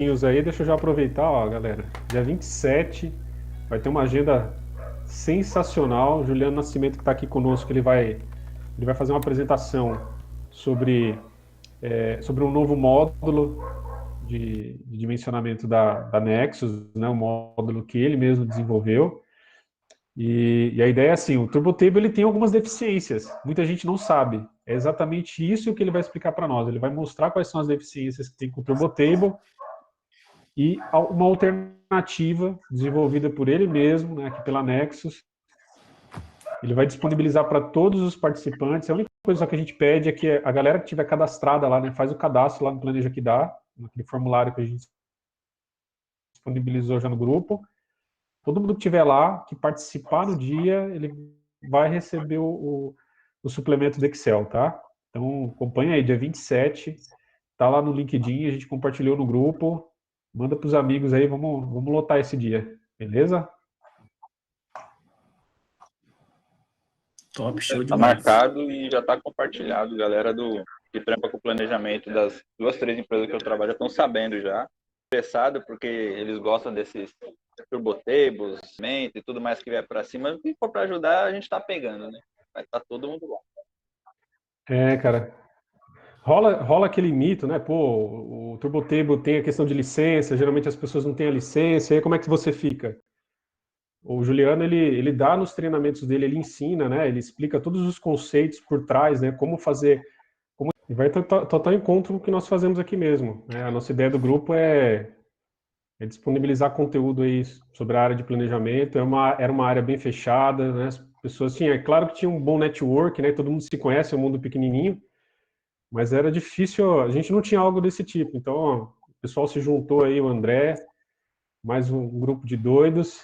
aí, deixa eu já aproveitar, ó, galera. Dia 27 vai ter uma agenda sensacional. Juliano Nascimento, que está aqui conosco, ele vai fazer uma apresentação sobre um novo módulo de dimensionamento da Nexus, né, um módulo que ele mesmo desenvolveu. E a ideia é assim, o Turbo Table ele tem algumas deficiências, muita gente não sabe. É exatamente isso que ele vai explicar para nós. Ele vai mostrar quais são as deficiências que tem com o Turbo Table e uma alternativa desenvolvida por ele mesmo, né, aqui pela Nexus. Ele vai disponibilizar para todos os participantes. A única coisa que a gente pede é que a galera que estiver cadastrada lá, né, faz o cadastro lá no Planeja que dá, naquele formulário que a gente disponibilizou já no grupo. Todo mundo que estiver lá, que participar no dia, ele vai receber o suplemento do Excel, tá? Então, acompanha aí, dia 27, tá lá no LinkedIn, a gente compartilhou no grupo, manda para os amigos aí, vamos lotar esse dia, beleza? Top, show Tá demais. marcado e já tá compartilhado. Galera que trampa com o planejamento das 2, 3 empresas que eu trabalho já estão sabendo já. Interessado porque eles gostam desses turbotables, mente e tudo mais que vier para cima. Se for para ajudar, a gente tá pegando, né? Vai estar todo mundo lá. Cara. Rola aquele mito, né? Pô, o Turbo Table tem a questão de licença, geralmente as pessoas não têm a licença, e aí como é que você fica? O Juliano, ele dá nos treinamentos dele, ele ensina, né? Ele explica todos os conceitos por trás, né? Como fazer, e vai total encontro com o que nós fazemos aqui mesmo, né? A nossa ideia do grupo é disponibilizar conteúdo aí sobre a área de planejamento. Era uma área bem fechada, né? As pessoas tinham, é claro que tinha um bom network, né? Todo mundo se conhece, é um mundo pequenininho, mas era difícil, a gente não tinha algo desse tipo. Então, ó, o pessoal se juntou aí, o André, mais um grupo de doidos,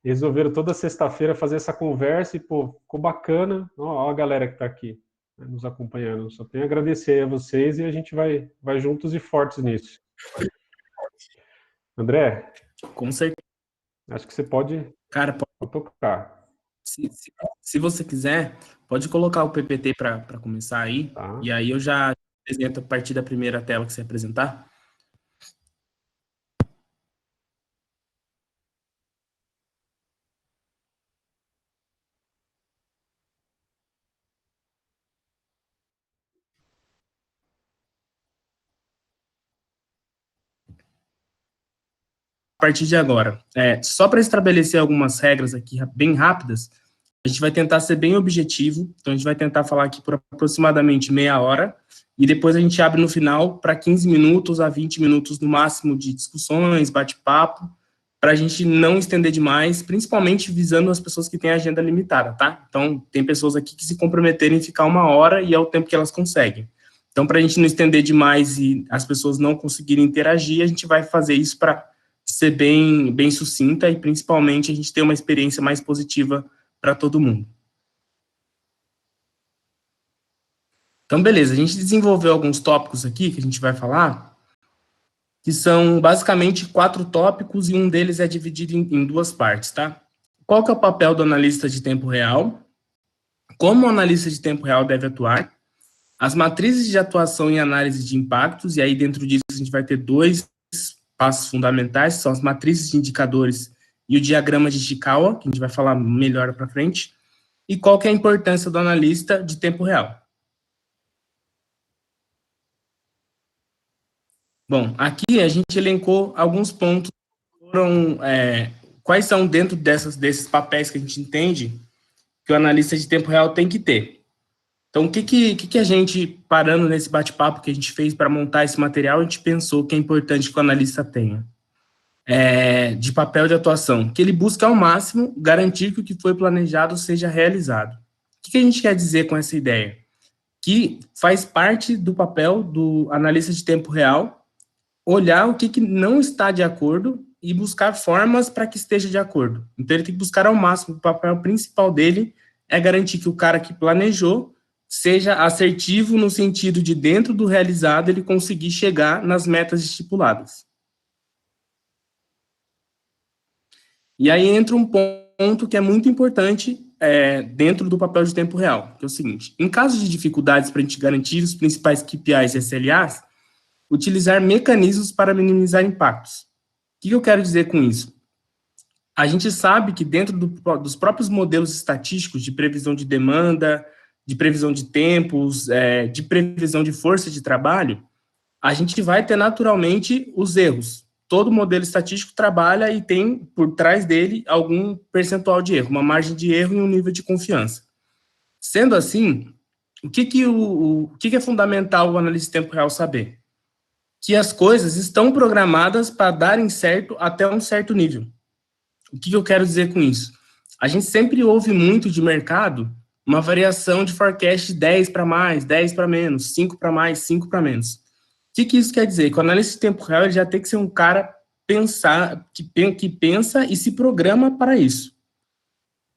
resolveram toda sexta-feira fazer essa conversa e, pô, ficou bacana. Ó, a galera que está aqui, né, nos acompanhando. Só tenho a agradecer a vocês e a gente vai juntos e fortes nisso. André, Com certeza. acho que você pode, Cara, pode tocar. se você quiser, pode colocar o PPT para começar aí, Tá? e aí eu já apresento a partir da primeira tela que você apresentar. A partir de agora, só para estabelecer algumas regras aqui bem rápidas, a gente vai tentar ser bem objetivo, então a gente vai tentar falar aqui por aproximadamente meia hora, e depois a gente abre no final para 15 minutos a 20 minutos no máximo de discussões, bate-papo, para a gente não estender demais, principalmente visando as pessoas que têm agenda limitada, tá? Então, tem pessoas aqui que se comprometerem em ficar 1 hora e é o tempo que elas conseguem. Então, para a gente não estender demais e as pessoas não conseguirem interagir, a gente vai fazer isso para ser bem sucinta e, principalmente, a gente ter uma experiência mais positiva para todo mundo. Então, beleza, a gente desenvolveu alguns tópicos aqui que a gente vai falar, que são basicamente 4 tópicos e um deles é dividido em 2 partes, tá? Qual que é o papel do analista de tempo real? Como o analista de tempo real deve atuar? As matrizes de atuação e análise de impactos, e aí dentro disso a gente vai ter 2 passos fundamentais, que são as matrizes de indicadores e o diagrama de Ishikawa, que a gente vai falar melhor para frente. E qual que é a importância do analista de tempo real? Bom, aqui a gente elencou alguns pontos que foram, quais são dentro desses papéis que a gente entende que o analista de tempo real tem que ter. Então, o que a gente, parando nesse bate-papo que a gente fez para montar esse material, a gente pensou que é importante que o analista tenha? De papel de atuação, que ele busca ao máximo garantir que o que foi planejado seja realizado. O que a gente quer dizer com essa ideia? Que faz parte do papel do analista de tempo real olhar o que não está de acordo e buscar formas para que esteja de acordo. Então, ele tem que buscar ao máximo, o papel principal dele é garantir que o cara que planejou seja assertivo no sentido de, dentro do realizado, ele conseguir chegar nas metas estipuladas. E aí entra um ponto que é muito importante dentro do papel de tempo real, que é o seguinte: em caso de dificuldades para a gente garantir os principais KPIs e SLAs, utilizar mecanismos para minimizar impactos. O que eu quero dizer com isso? A gente sabe que dentro dos próprios modelos estatísticos de previsão de demanda, de previsão de tempos, de previsão de força de trabalho, a gente vai ter naturalmente os erros. Todo modelo estatístico trabalha e tem por trás dele algum percentual de erro, uma margem de erro e um nível de confiança. Sendo assim, o que é fundamental o analista de tempo real saber? Que as coisas estão programadas para darem certo até um certo nível. O que eu quero dizer com isso? A gente sempre ouve muito de mercado uma variação de forecast de 10 para mais, 10 para menos, 5 para mais, 5 para menos. O que isso quer dizer? Que o analista de tempo real ele já tem que ser um cara que pensa e se programa para isso.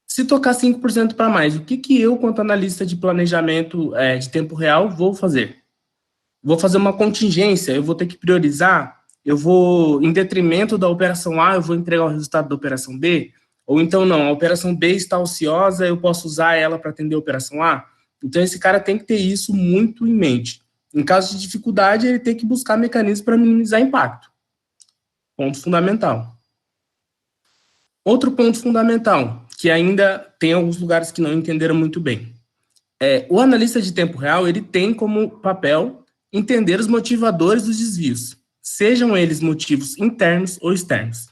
Se tocar 5% para mais, o que eu, quanto analista de planejamento de tempo real, vou fazer? Vou fazer uma contingência, eu vou ter que priorizar, eu vou, em detrimento da operação A, eu vou entregar o resultado da operação B, ou então não, a operação B está ociosa, eu posso usar ela para atender a operação A. Então, esse cara tem que ter isso muito em mente. Em caso de dificuldade, ele tem que buscar mecanismos para minimizar impacto. Ponto fundamental. Outro ponto fundamental, que ainda tem alguns lugares que não entenderam muito bem. O analista de tempo real, ele tem como papel entender os motivadores dos desvios, sejam eles motivos internos ou externos.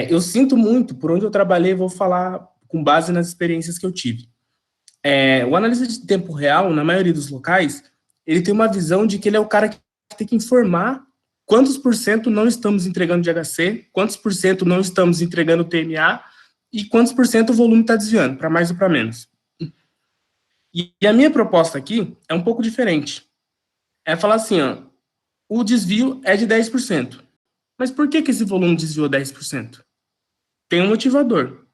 Eu sinto muito, por onde eu trabalhei, vou falar com base nas experiências que eu tive. O analista de tempo real, na maioria dos locais, ele tem uma visão de que ele é o cara que tem que informar quantos por cento não estamos entregando de HC, quantos por cento não estamos entregando TMA e quantos por cento o volume está desviando, para mais ou para menos. E a minha proposta aqui é um pouco diferente. É falar assim, ó, o desvio é de 10%. Mas por que esse volume desviou 10%? Tem um motivador.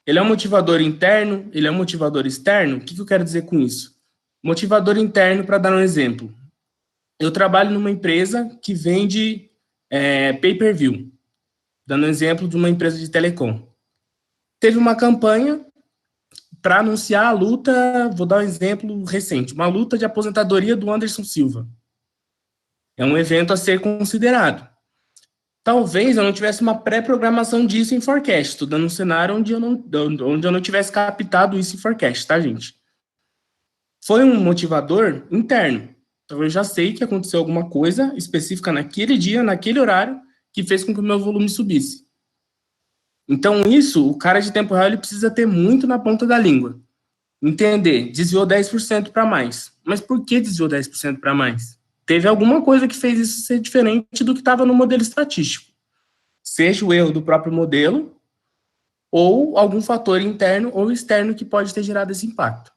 Ele é um motivador interno, ele é um motivador externo. O que eu quero dizer com isso? Motivador interno, para dar um exemplo. Eu trabalho numa empresa que vende pay-per-view. Dando um exemplo de uma empresa de telecom. Teve uma campanha para anunciar a luta, vou dar um exemplo recente, uma luta de aposentadoria do Anderson Silva. É um evento a ser considerado. Talvez eu não tivesse uma pré-programação disso em forecast, estou dando um cenário onde eu não tivesse captado isso em forecast, tá, gente? Foi um motivador interno. Então, eu já sei que aconteceu alguma coisa específica naquele dia, naquele horário, que fez com que o meu volume subisse. Então, isso, o cara de tempo real, ele precisa ter muito na ponta da língua. Entender, desviou 10% para mais. Mas por que desviou 10% para mais? Teve alguma coisa que fez isso ser diferente do que estava no modelo estatístico. Seja o erro do próprio modelo, ou algum fator interno ou externo que pode ter gerado esse impacto.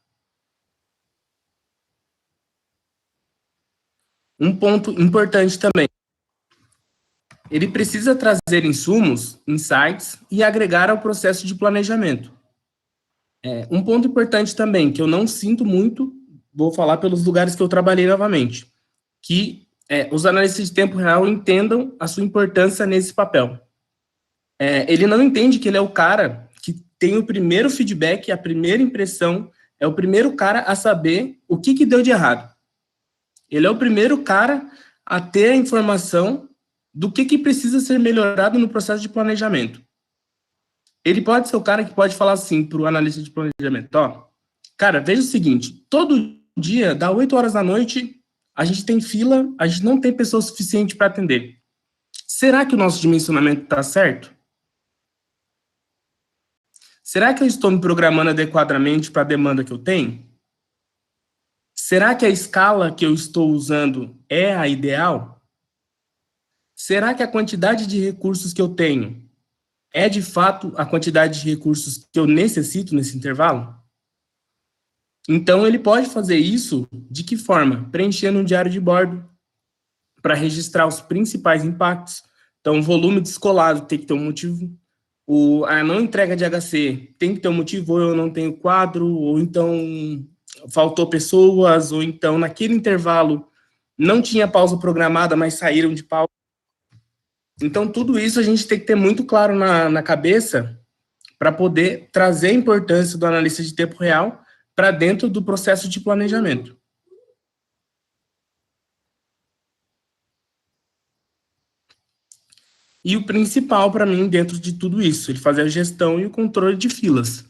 Um ponto importante também. Ele precisa trazer insumos, insights e agregar ao processo de planejamento. Um ponto importante também, que eu não sinto muito, vou falar pelos lugares que eu trabalhei novamente, que os analistas de tempo real entendam a sua importância nesse papel. Ele não entende que ele é o cara que tem o primeiro feedback, a primeira impressão, é o primeiro cara a saber o que deu de errado. Ele é o primeiro cara a ter a informação do que precisa ser melhorado no processo de planejamento. Ele pode ser o cara que pode falar assim para o analista de planejamento, ó, cara, veja o seguinte, todo dia, dá 8 horas da noite, a gente tem fila, a gente não tem pessoa suficiente para atender. Será que o nosso dimensionamento está certo? Será que eu estou me programando adequadamente para a demanda que eu tenho? Será que a escala que eu estou usando é a ideal? Será que a quantidade de recursos que eu tenho é, de fato, a quantidade de recursos que eu necessito nesse intervalo? Então, ele pode fazer isso de que forma? Preenchendo um diário de bordo para registrar os principais impactos. Então, o volume descolado tem que ter um motivo. A não entrega de HC tem que ter um motivo, ou eu não tenho quadro, ou então faltou pessoas, ou então naquele intervalo não tinha pausa programada, mas saíram de pausa. Então, tudo isso a gente tem que ter muito claro na cabeça para poder trazer a importância do analista de tempo real para dentro do processo de planejamento. e o principal para mim dentro de tudo isso, ele fazer a gestão e o controle de filas.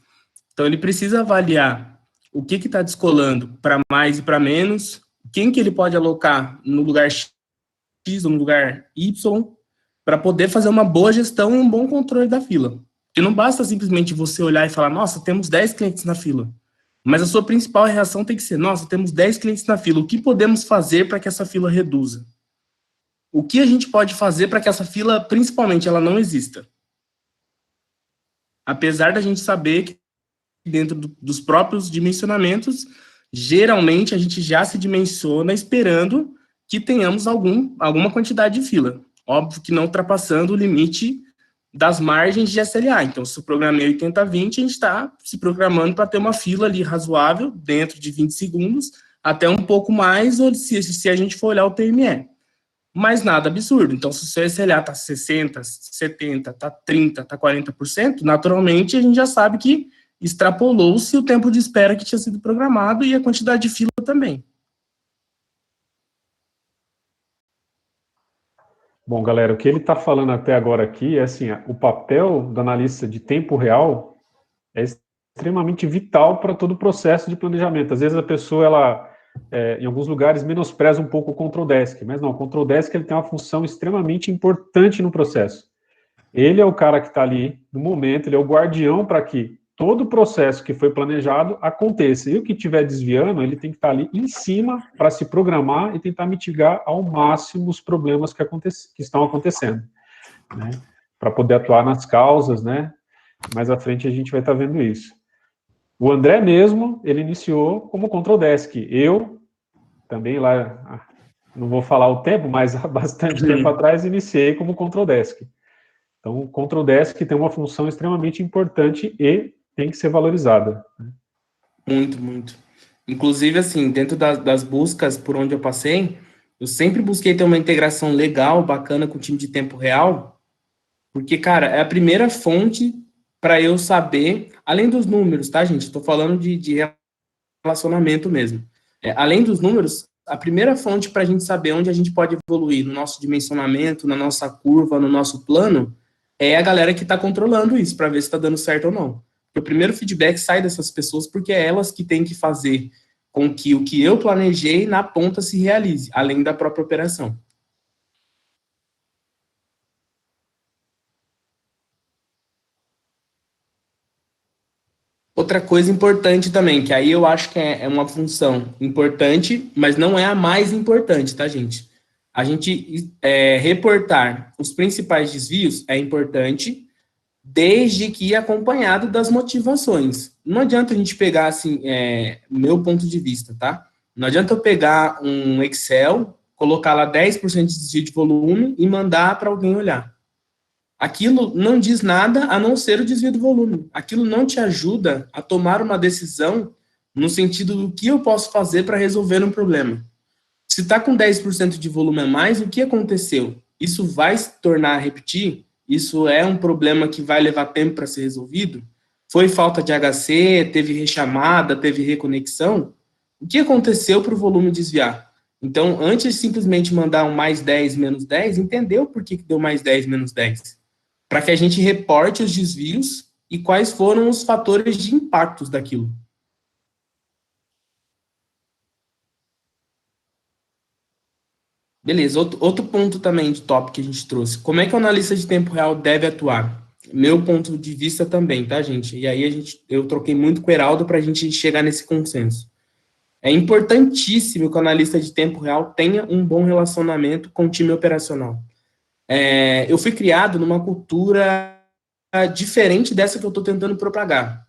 Então, ele precisa avaliar o que está descolando para mais e para menos, quem que ele pode alocar no lugar X ou no lugar Y, para poder fazer uma boa gestão e um bom controle da fila. E não basta simplesmente você olhar e falar, nossa, temos 10 clientes na fila. Mas a sua principal reação tem que ser, nossa, temos 10 clientes na fila, o que podemos fazer para que essa fila reduza? O que a gente pode fazer para que essa fila, principalmente, ela não exista? Apesar da gente saber que dentro dos próprios dimensionamentos, geralmente a gente já se dimensiona esperando que tenhamos alguma quantidade de fila. Óbvio que não ultrapassando o limite das margens de SLA. Então, se o programa é 80-20, a gente está se programando para ter uma fila ali razoável, dentro de 20 segundos, até um pouco mais, ou se a gente for olhar o TME. Mas nada absurdo. Então, se o seu SLA está 60%, 70%, está 30%, está 40%, naturalmente a gente já sabe que extrapolou-se o tempo de espera que tinha sido programado e a quantidade de fila também. Bom, galera, o que ele está falando até agora aqui é assim, o papel do analista de tempo real é extremamente vital para todo o processo de planejamento. Às vezes a pessoa, ela, em alguns lugares, menospreza um pouco o Control Desk, mas não, o Control Desk ele tem uma função extremamente importante no processo. Ele é o cara que está ali no momento, ele é o guardião para que todo o processo que foi planejado aconteça. E o que estiver desviando, ele tem que estar ali em cima para se programar e tentar mitigar ao máximo os problemas que estão acontecendo, né? Para poder atuar nas causas, né? Mais à frente a gente vai estar vendo isso. O André mesmo, ele iniciou como Control Desk. Eu também lá, não vou falar o tempo, mas há bastante tempo atrás iniciei como Control Desk. Então, o Control Desk tem uma função extremamente importante e tem que ser valorizada. Muito, muito. Inclusive, assim, dentro das buscas por onde eu passei, eu sempre busquei ter uma integração legal, bacana com o time de tempo real, porque, cara, é a primeira fonte para eu saber, além dos números, tá, gente? Estou falando de relacionamento mesmo. Além dos números, a primeira fonte para a gente saber onde a gente pode evoluir no nosso dimensionamento, na nossa curva, no nosso plano, é a galera que está controlando isso, para ver se está dando certo ou não. O primeiro feedback sai dessas pessoas porque é elas que têm que fazer com que o que eu planejei na ponta se realize, além da própria operação. Outra coisa importante também, que aí eu acho que é uma função importante, mas não é a mais importante, tá, gente? A gente reportar os principais desvios é importante, desde que acompanhado das motivações. Não adianta a gente pegar, assim, meu ponto de vista, tá? Não adianta eu pegar um Excel, colocar lá 10% de desvio de volume e mandar para alguém olhar. Aquilo não diz nada a não ser o desvio do volume. Aquilo não te ajuda a tomar uma decisão no sentido do que eu posso fazer para resolver um problema. Se está com 10% de volume a mais, o que aconteceu? Isso vai se tornar a repetir? Isso é um problema que vai levar tempo para ser resolvido? Foi falta de HC, teve rechamada, teve reconexão? O que aconteceu para o volume desviar? Então, antes de simplesmente mandar um mais 10, menos 10, entendeu por que deu mais 10, menos 10? Para que a gente reporte os desvios e quais foram os fatores de impactos daquilo. Beleza, outro ponto também de tópico que a gente trouxe. Como é que o analista de tempo real deve atuar? Meu ponto de vista também, tá, gente? E aí eu troquei muito com o Heraldo para a gente chegar nesse consenso. É importantíssimo que o analista de tempo real tenha um bom relacionamento com o time operacional. Eu fui criado numa cultura diferente dessa que eu estou tentando propagar.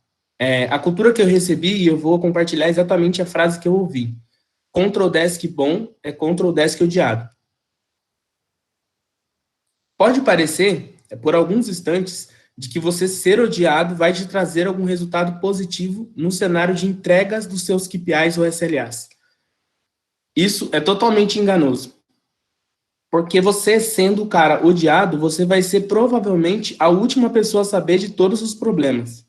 A cultura que eu recebi, e eu vou compartilhar exatamente a frase que eu ouvi. Control Desk bom é Control Desk odiado. Pode parecer, por alguns instantes, de que você ser odiado vai te trazer algum resultado positivo no cenário de entregas dos seus KPIs ou SLAs. Isso é totalmente enganoso. Porque você, sendo o cara odiado, você vai ser provavelmente a última pessoa a saber de todos os problemas.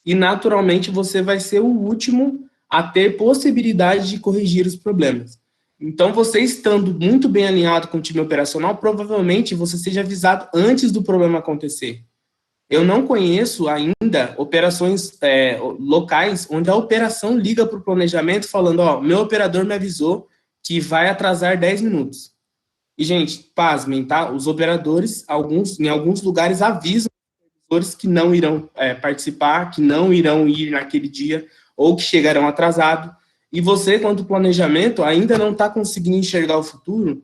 E, naturalmente, você vai ser o último a ter possibilidade de corrigir os problemas. Então, você estando muito bem alinhado com o time operacional, provavelmente você seja avisado antes do problema acontecer. Eu não conheço ainda operações locais onde a operação liga para o planejamento falando, ó, meu operador me avisou que vai atrasar 10 minutos. E, gente, pasmem, tá? Os operadores, em alguns lugares, avisam os operadores que não irão participar, que não irão ir naquele dia, ou que chegarão atrasados. E você, quanto planejamento, ainda não está conseguindo enxergar o futuro,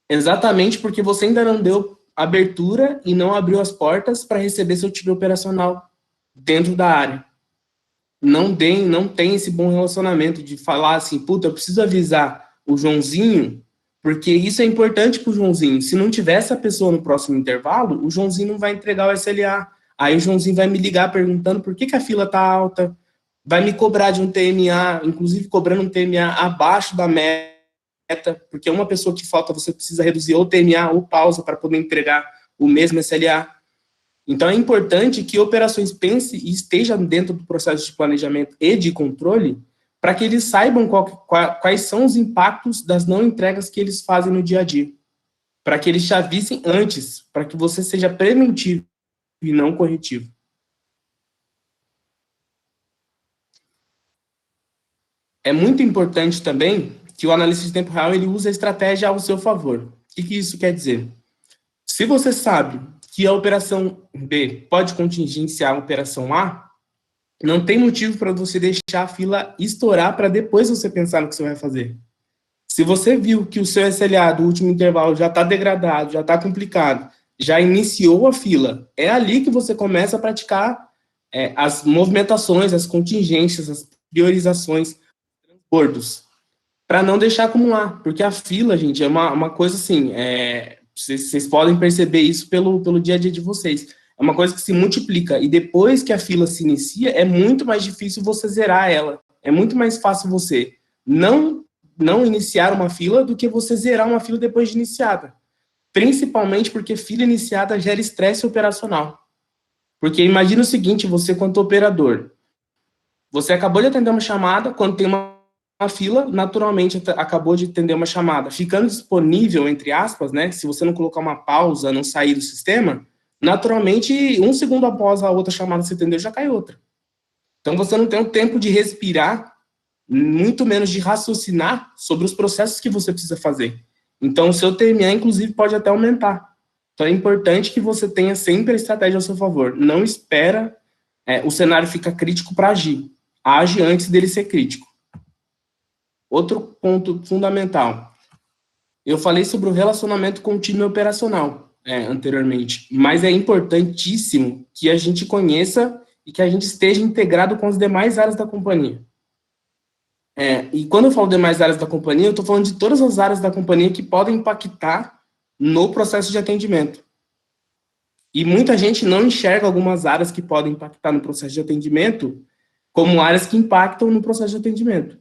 exatamente porque você ainda não deu abertura e não abriu as portas para receber seu time operacional dentro da área. Não tem esse bom relacionamento de falar assim, puta, eu preciso avisar o Joãozinho, porque isso é importante para o Joãozinho. Se não tiver essa pessoa no próximo intervalo, o Joãozinho não vai entregar o SLA. Aí o Joãozinho vai me ligar perguntando por que a fila está alta, vai me cobrar de um TMA, inclusive cobrando um TMA abaixo da meta, porque uma pessoa que falta, você precisa reduzir ou TMA ou pausa para poder entregar o mesmo SLA. Então, é importante que operações pense e estejam dentro do processo de planejamento e de controle para que eles saibam quais são os impactos das não entregas que eles fazem no dia a dia. Para que eles te avisem antes, para que você seja preventivo e não corretivo. É muito importante também que o analista de tempo real ele use a estratégia ao seu favor. O que isso quer dizer? Se você sabe que a operação B pode contingenciar a operação A, não tem motivo para você deixar a fila estourar para depois você pensar no que você vai fazer. Se você viu que o seu SLA do último intervalo já está degradado, já está complicado, já iniciou a fila, é ali que você começa a praticar as movimentações, as contingências, as priorizações, transbordos, para não deixar acumular, porque a fila, gente, é uma coisa assim, vocês podem perceber isso pelo dia a dia de vocês. É uma coisa que se multiplica. E depois que a fila se inicia, é muito mais difícil você zerar ela. É muito mais fácil você não iniciar uma fila do que você zerar uma fila depois de iniciada. Principalmente porque fila iniciada gera estresse operacional. Porque imagina o seguinte, você quanto operador, você acabou de atender uma chamada, quando tem uma fila, naturalmente acabou de atender uma chamada. Ficando disponível, entre aspas, né, se você não colocar uma pausa, não sair do sistema, naturalmente, 1 segundo após a outra chamada se atender, já cai outra. Então, você não tem o tempo de respirar, muito menos de raciocinar sobre os processos que você precisa fazer. Então, o seu TMA, inclusive, pode até aumentar. Então, é importante que você tenha sempre a estratégia ao seu favor. Não espera o cenário ficar crítico para agir. Age antes dele ser crítico. Outro ponto fundamental. Eu falei sobre o relacionamento com o time operacional anteriormente, mas é importantíssimo que a gente conheça e que a gente esteja integrado com as demais áreas da companhia. E quando eu falo demais áreas da companhia, eu estou falando de todas as áreas da companhia que podem impactar no processo de atendimento. E muita gente não enxerga algumas áreas que podem impactar no processo de atendimento como áreas que impactam no processo de atendimento.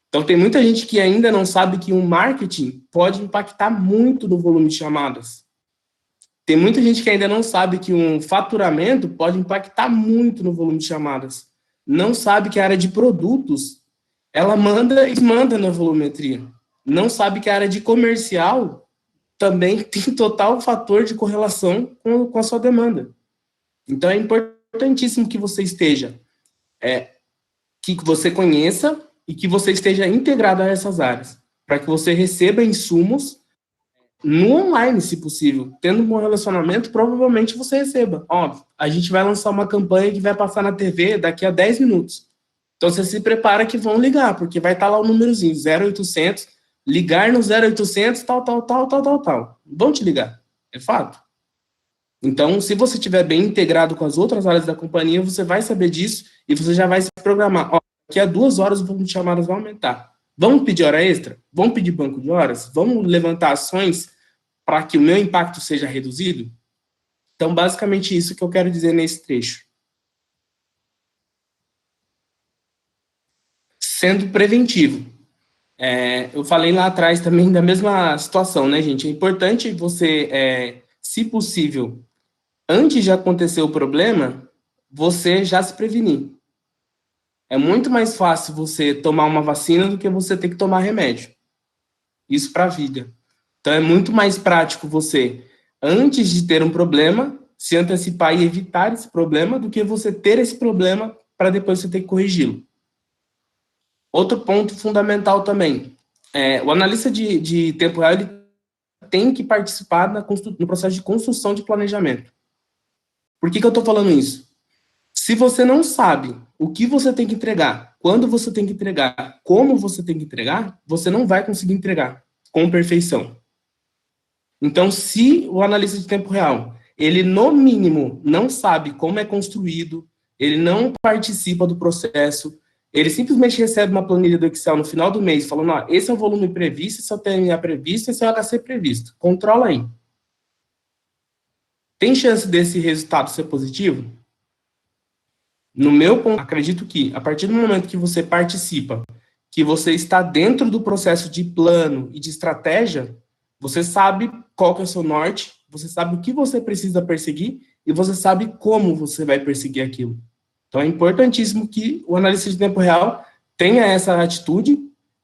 Então, tem muita gente que ainda não sabe que um marketing pode impactar muito no volume de chamadas. Tem muita gente que ainda não sabe que um faturamento pode impactar muito no volume de chamadas. Não sabe que a área de produtos, ela manda e manda na volumetria. Não sabe que a área de comercial também tem total fator de correlação com a sua demanda. Então, é importantíssimo que você esteja, que você conheça e que você esteja integrado a essas áreas, para que você receba insumos no online, se possível. Tendo um bom relacionamento, provavelmente você receba. Óbvio, a gente vai lançar uma campanha que vai passar na TV daqui a 10 minutos. Então, você se prepara que vão ligar, porque vai estar lá o númerozinho, 0800, ligar no 0800, tal. Vão te ligar, é fato. Então, se você estiver bem integrado com as outras áreas da companhia, você vai saber disso e você já vai se programar. Ó, daqui a 2 horas o volume de chamadas vai aumentar. Vamos pedir hora extra? Vamos pedir banco de horas? Vamos levantar ações para que o meu impacto seja reduzido? Então, basicamente isso que eu quero dizer nesse trecho. Sendo preventivo. Eu falei lá atrás também da mesma situação, né, gente? É importante você, se possível, antes de acontecer o problema, você já se prevenir. É muito mais fácil você tomar uma vacina do que você ter que tomar remédio. isso para a vida. Então, é muito mais prático você, antes de ter um problema, se antecipar e evitar esse problema, do que você ter esse problema para depois você ter que corrigi-lo. Outro ponto fundamental também, o analista de tempo real, ele tem que participar no processo de construção de planejamento. Por que eu estou falando isso? Se você não sabe o que você tem que entregar, quando você tem que entregar, como você tem que entregar, você não vai conseguir entregar com perfeição. Então, se o analista de tempo real, ele no mínimo não sabe como é construído, ele não participa do processo, ele simplesmente recebe uma planilha do Excel no final do mês, falando, esse é o volume previsto, esse é o TMA previsto, esse é o HC previsto. Controla aí. Tem chance desse resultado ser positivo? No meu ponto, acredito que, a partir do momento que você participa, que você está dentro do processo de plano e de estratégia, você sabe qual que é o seu norte, você sabe o que você precisa perseguir e você sabe como você vai perseguir aquilo. Então, é importantíssimo que o analista de tempo real tenha essa atitude,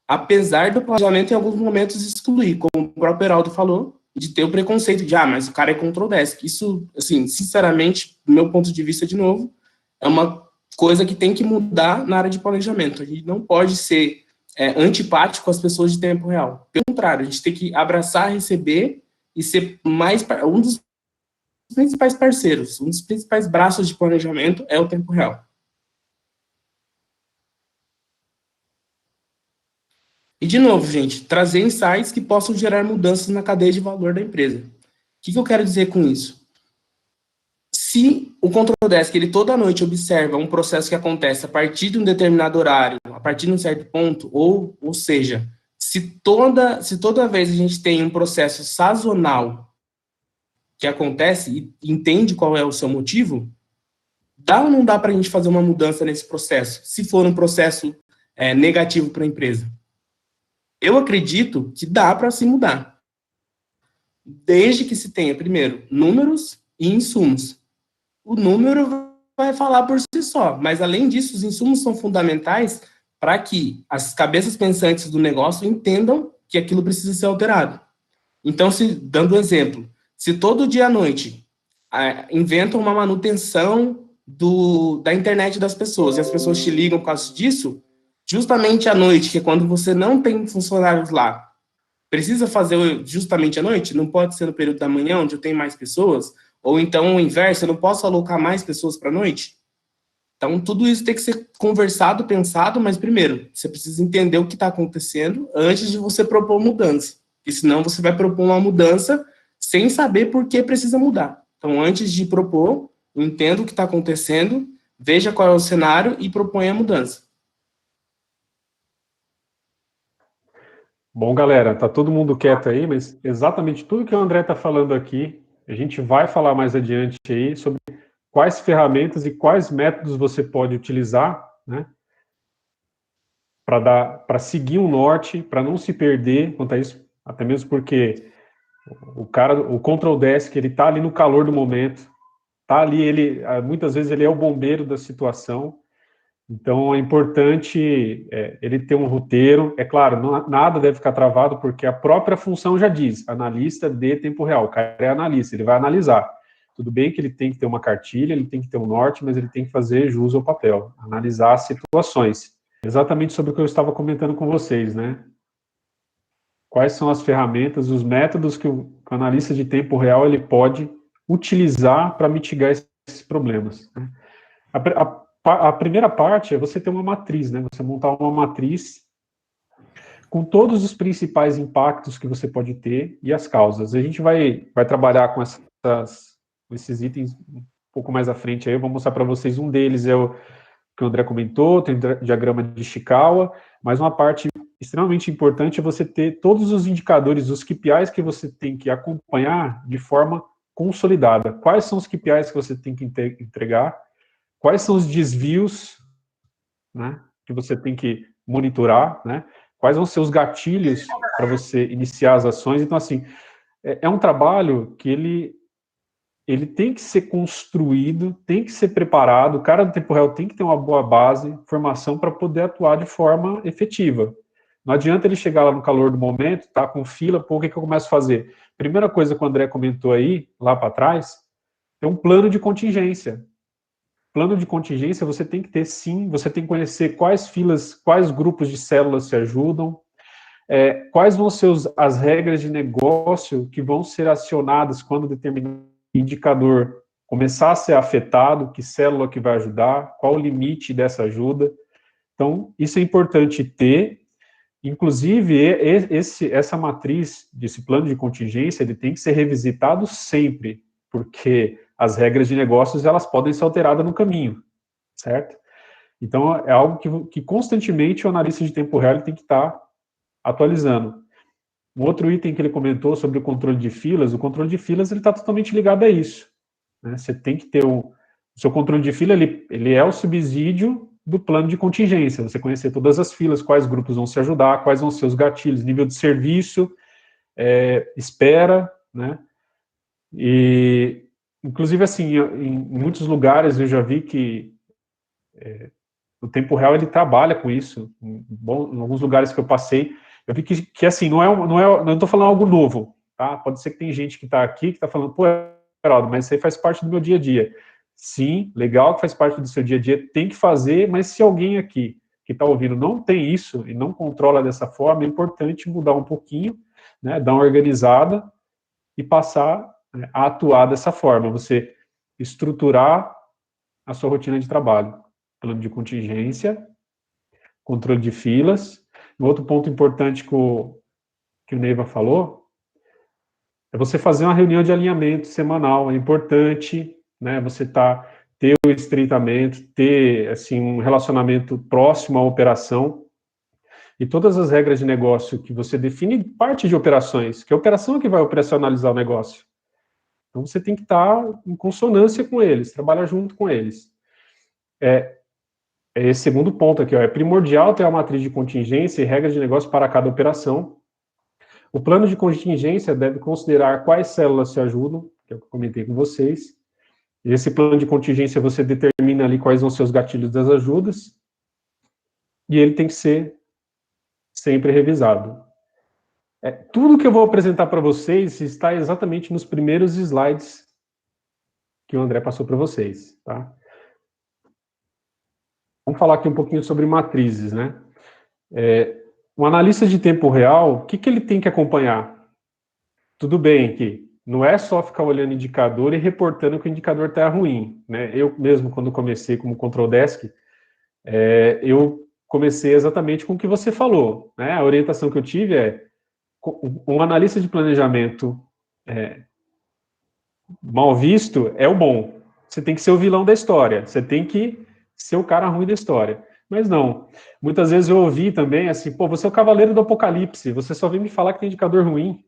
apesar do planejamento em alguns momentos excluir, como o próprio Heraldo falou, de ter o preconceito de, mas o cara é control desk. Isso, assim, sinceramente, do meu ponto de vista, de novo, é uma coisa que tem que mudar na área de planejamento. A gente não pode ser antipático às pessoas de tempo real. Pelo contrário, a gente tem que abraçar, receber e ser um dos principais parceiros, um dos principais braços de planejamento é o tempo real. E, de novo, gente, trazer insights que possam gerar mudanças na cadeia de valor da empresa. O que eu quero dizer com isso? Se o Control Desk, ele toda noite observa um processo que acontece a partir de um determinado horário, a partir de um certo ponto, ou seja, se toda vez a gente tem um processo sazonal que acontece e entende qual é o seu motivo, dá ou não dá para a gente fazer uma mudança nesse processo, se for um processo negativo para a empresa? Eu acredito que dá para se mudar, desde que se tenha, primeiro, números e insumos. O número vai falar por si só, mas além disso, os insumos são fundamentais para que as cabeças pensantes do negócio entendam que aquilo precisa ser alterado. Então, dando um exemplo, se todo dia à noite inventam uma manutenção da internet das pessoas, e as pessoas te ligam por causa disso, justamente à noite, que é quando você não tem funcionários lá, precisa fazer justamente à noite? Não pode ser no período da manhã, onde eu tenho mais pessoas? Ou então o inverso, eu não posso alocar mais pessoas para a noite? Então, tudo isso tem que ser conversado, pensado, mas primeiro, você precisa entender o que está acontecendo antes de você propor mudança. Porque senão você vai propor uma mudança sem saber por que precisa mudar. Então, antes de propor, entenda o que está acontecendo, veja qual é o cenário e proponha a mudança. Bom, galera, tá todo mundo quieto aí, mas exatamente tudo que o André está falando aqui, a gente vai falar mais adiante aí sobre quais ferramentas e quais métodos você pode utilizar, né, para seguir um norte, para não se perder quanto a isso, até mesmo porque o Control Desk, ele tá ali no calor do momento, tá ali, muitas vezes ele é o bombeiro da situação. Então, é importante ele ter um roteiro. É claro, nada deve ficar travado, porque a própria função já diz, analista de tempo real. O cara é analista, ele vai analisar. Tudo bem que ele tem que ter uma cartilha, ele tem que ter um norte, mas ele tem que fazer jus ao papel, analisar as situações. Exatamente sobre o que eu estava comentando com vocês, né? Quais são as ferramentas, os métodos que o analista de tempo real ele pode utilizar para mitigar esses problemas, né? A primeira parte é você ter uma matriz, né? Você montar uma matriz com todos os principais impactos que você pode ter e as causas. A gente vai trabalhar com esses itens um pouco mais à frente aí. Eu vou mostrar para vocês. Um deles é o que o André comentou, tem o diagrama de Ishikawa, mas uma parte extremamente importante é você ter todos os indicadores, os KPIs que você tem que acompanhar de forma consolidada. Quais são os KPIs que você tem que entregar? Quais são os desvios, né, que você tem que monitorar, né? Quais vão ser os gatilhos para você iniciar as ações? Então, assim, é um trabalho que ele tem que ser construído, tem que ser preparado, o cara do tempo real tem que ter uma boa base, formação para poder atuar de forma efetiva. Não adianta ele chegar lá no calor do momento, tá com fila, pô, o que eu começo a fazer? Primeira coisa que o André comentou aí, lá para trás, é um plano de contingência. Plano de contingência você tem que ter, sim, você tem que conhecer quais filas, quais grupos de células se ajudam, quais vão ser as regras de negócio que vão ser acionadas quando determinado indicador começar a ser afetado, que célula que vai ajudar, qual o limite dessa ajuda. Então, isso é importante ter. Inclusive, essa matriz desse plano de contingência, ele tem que ser revisitado sempre, porque as regras de negócios, elas podem ser alteradas no caminho, certo? Então, é algo que constantemente o analista de tempo real tem que estar atualizando. Um outro item que ele comentou sobre o controle de filas, o controle de filas ele está totalmente ligado a isso. Né? Você tem que ter o seu controle de fila, ele é o subsídio do plano de contingência, você conhecer todas as filas, quais grupos vão se ajudar, quais vão ser os gatilhos, nível de serviço, espera, né? E, inclusive, assim, em muitos lugares eu já vi que o tempo real ele trabalha com isso. Em alguns lugares que eu passei, eu vi que assim, não estou falando algo novo, tá? Pode ser que tem gente que está aqui, que está falando, pô, Geraldo, mas isso aí faz parte do meu dia a dia. Sim, legal que faz parte do seu dia a dia, tem que fazer, mas se alguém aqui que está ouvindo não tem isso e não controla dessa forma, é importante mudar um pouquinho, né, dar uma organizada e passar, né, a atuar dessa forma, você estruturar a sua rotina de trabalho, plano de contingência, controle de filas. Um outro ponto importante que o Neiva falou é você fazer uma reunião de alinhamento semanal, é importante, né, você ter o estreitamento, ter, assim, um relacionamento próximo à operação, e todas as regras de negócio que você define parte de operações, que a operação é que vai operacionalizar o negócio. Então, você tem que estar em consonância com eles, trabalhar junto com eles. Esse segundo ponto aqui, ó, é primordial ter uma matriz de contingência e regras de negócio para cada operação. O plano de contingência deve considerar quais células se ajudam, que é o que eu comentei com vocês. E esse plano de contingência você determina ali quais vão ser os gatilhos das ajudas, e ele tem que ser sempre revisado. Tudo que eu vou apresentar para vocês está exatamente nos primeiros slides que o André passou para vocês, tá? Vamos falar aqui um pouquinho sobre matrizes, né? Um analista de tempo real, o que ele tem que acompanhar? Tudo bem que não é só ficar olhando indicador e reportando que o indicador está ruim, né? Eu mesmo, quando comecei como Control Desk, eu comecei exatamente com o que você falou, né? A orientação que eu tive um analista de planejamento mal visto é o bom. Você tem que ser o vilão da história, você tem que ser o cara ruim da história. Mas não. Muitas vezes eu ouvi também assim, pô, você é o cavaleiro do apocalipse, você só vem me falar que tem indicador ruim.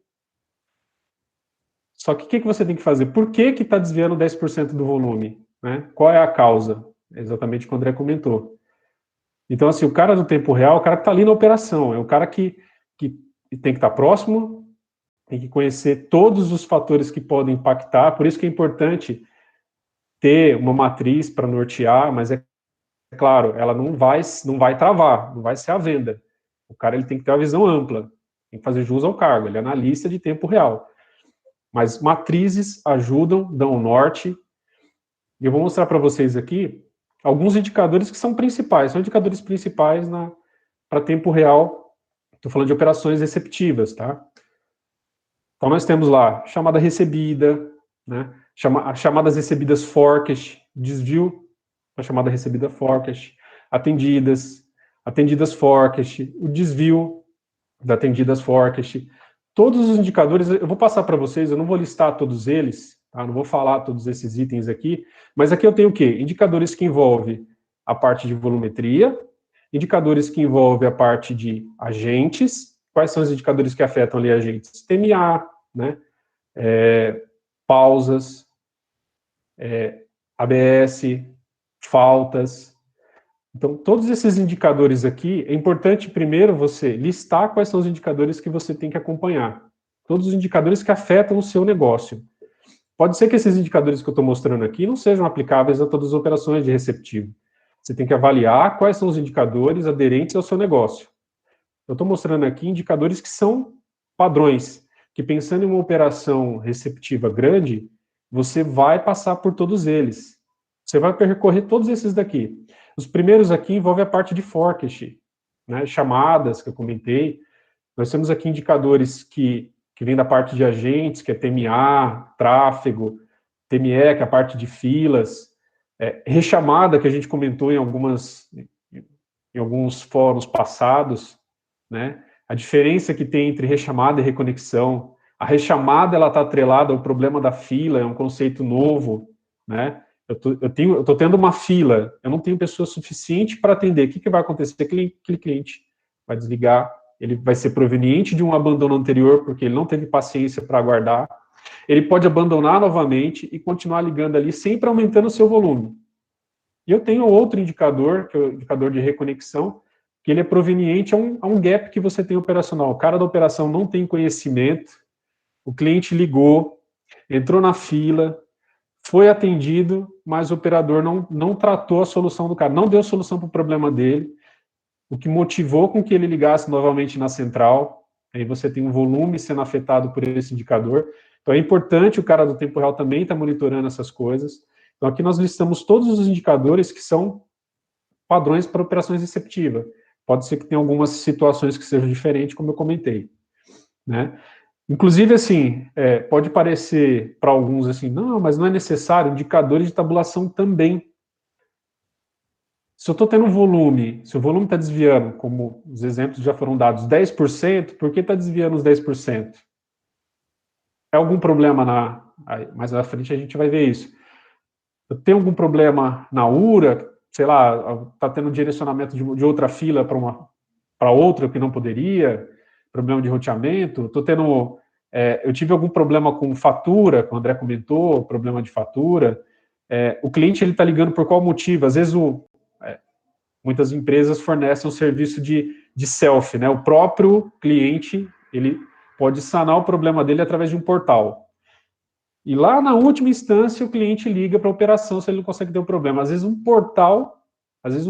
Só que o que você tem que fazer? Por que está desviando 10% do volume? Né? Qual é a causa? É exatamente o que o André comentou. Então, assim, o cara do tempo real, o cara que está ali na operação, é o cara que tem que estar próximo, tem que conhecer todos os fatores que podem impactar, por isso que é importante ter uma matriz para nortear, mas é claro, ela não vai travar, não vai ser a venda. O cara ele tem que ter uma visão ampla, tem que fazer jus ao cargo, ele é analista de tempo real. Mas matrizes ajudam, dão norte, e eu vou mostrar para vocês aqui alguns indicadores que são principais, são indicadores principais para tempo real, estou falando de operações receptivas, tá? Então nós temos lá, chamada recebida, né? Chamadas recebidas forecast, desvio a chamada recebida forecast, atendidas forecast, o desvio da atendidas forecast. Todos os indicadores, eu vou passar para vocês, eu não vou listar todos eles, tá? Não vou falar todos esses itens aqui, mas aqui eu tenho o quê? Indicadores que envolvem a parte de volumetria, indicadores que envolvem a parte de agentes. Quais são os indicadores que afetam ali agentes? TMA, né? Pausas, ABS, faltas. Então, todos esses indicadores aqui, é importante primeiro você listar quais são os indicadores que você tem que acompanhar. Todos os indicadores que afetam o seu negócio. Pode ser que esses indicadores que eu estou mostrando aqui não sejam aplicáveis a todas as operações de receptivo. Você tem que avaliar quais são os indicadores aderentes ao seu negócio. Eu estou mostrando aqui indicadores que são padrões, que pensando em uma operação receptiva grande, você vai passar por todos eles. Você vai percorrer todos esses daqui. Os primeiros aqui envolvem a parte de forecast, né, chamadas que eu comentei. Nós temos aqui indicadores que vêm da parte de agentes, que é TMA, tráfego, TME, que é a parte de filas, rechamada, que a gente comentou em alguns fóruns passados, né? A diferença que tem entre rechamada e reconexão. A rechamada, ela está atrelada ao problema da fila, é um conceito novo, né? Eu tô tendo uma fila, eu não tenho pessoa suficiente para atender. O que vai acontecer? Aquele cliente vai desligar, ele vai ser proveniente de um abandono anterior, porque ele não teve paciência para aguardar. Ele pode abandonar novamente e continuar ligando ali, sempre aumentando o seu volume. E eu tenho outro indicador, que é o indicador de reconexão, que ele é proveniente a um gap que você tem operacional. O cara da operação não tem conhecimento, o cliente ligou, entrou na fila, foi atendido, mas o operador não tratou a solução do cara, não deu solução para o problema dele, o que motivou com que ele ligasse novamente na central. Aí você tem um volume sendo afetado por esse indicador. Então é importante o cara do tempo real também estar monitorando essas coisas. Então aqui nós listamos todos os indicadores que são padrões para operações receptivas. Pode ser que tenha algumas situações que sejam diferentes, como eu comentei, né? Inclusive, assim, pode parecer para alguns assim, não, mas não é necessário, indicadores de tabulação também. Se eu estou tendo um volume, se o volume está desviando, como os exemplos já foram dados, 10%, por que está desviando os 10%? É algum problema mais à frente a gente vai ver isso. Eu tenho algum problema na URA, sei lá, está tendo direcionamento de outra fila para outra que não poderia, problema de roteamento, eu tive algum problema com fatura, que o André comentou, problema de fatura, o cliente ele está ligando por qual motivo? Às vezes muitas empresas fornecem um serviço de self, né? O próprio cliente, ele pode sanar o problema dele através de um portal. E lá na última instância, o cliente liga para a operação se ele não consegue ter um problema. Às vezes um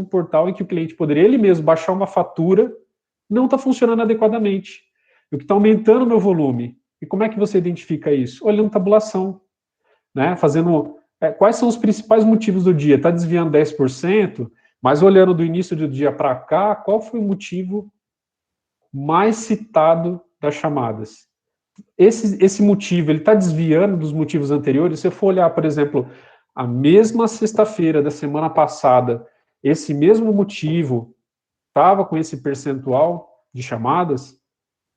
portal em que o cliente poderia ele mesmo baixar uma fatura, não está funcionando adequadamente. O que está aumentando o meu volume. E como é que você identifica isso? Olhando tabulação, né? Fazendo quais são os principais motivos do dia? Está desviando 10%, mas olhando do início do dia para cá, qual foi o motivo mais citado das chamadas? Esse motivo, ele está desviando dos motivos anteriores. Se você for olhar, por exemplo, a mesma sexta-feira da semana passada, esse mesmo motivo estava com esse percentual de chamadas,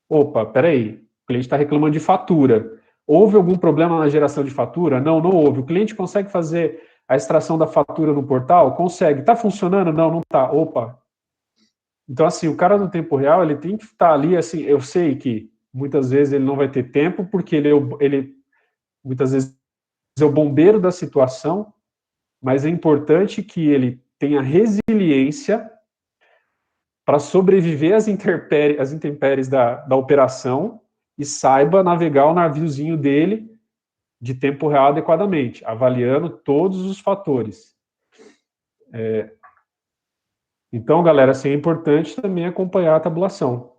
opa, peraí, o cliente está reclamando de fatura. Houve algum problema na geração de fatura? Não, não houve. O cliente consegue fazer a extração da fatura no portal? Consegue. Está funcionando? Não, não está. Opa. Então, assim, o cara do tempo real, ele tem que estar ali, assim, eu sei que muitas vezes ele não vai ter tempo, porque ele muitas vezes é o bombeiro da situação, mas é importante que ele tenha resiliência para sobreviver às intempéries da operação e saiba navegar o naviozinho dele de tempo real adequadamente, avaliando todos os fatores. Então, galera, assim, é importante também acompanhar a tabulação.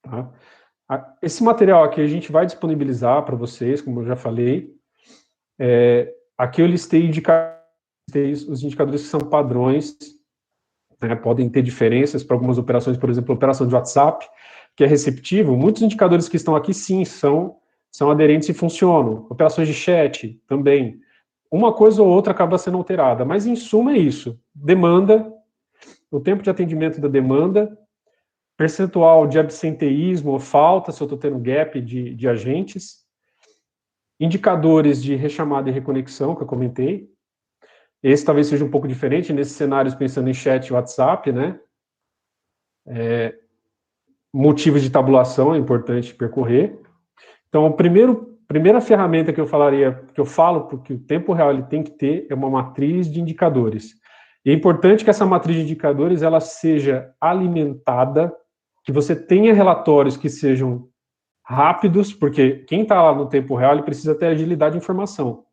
Tá? Esse material aqui a gente vai disponibilizar para vocês, como eu já falei. Aqui eu listei os indicadores que são padrões, né, podem ter diferenças para algumas operações, por exemplo, a operação de WhatsApp, que é receptivo. Muitos indicadores que estão aqui, sim, são aderentes e funcionam. Operações de chat, também. Uma coisa ou outra acaba sendo alterada, mas em suma é isso. Demanda, o tempo de atendimento da demanda, percentual de absenteísmo ou falta, se eu estou tendo gap de agentes, indicadores de rechamada e reconexão, que eu comentei. Esse talvez seja um pouco diferente, nesses cenários pensando em chat e WhatsApp, né? Motivos de tabulação é importante percorrer. Então, a primeira ferramenta que eu falo, porque o tempo real ele tem que ter, é uma matriz de indicadores. E é importante que essa matriz de indicadores ela seja alimentada, que você tenha relatórios que sejam rápidos, porque quem está lá no tempo real, ele precisa ter agilidade de informação.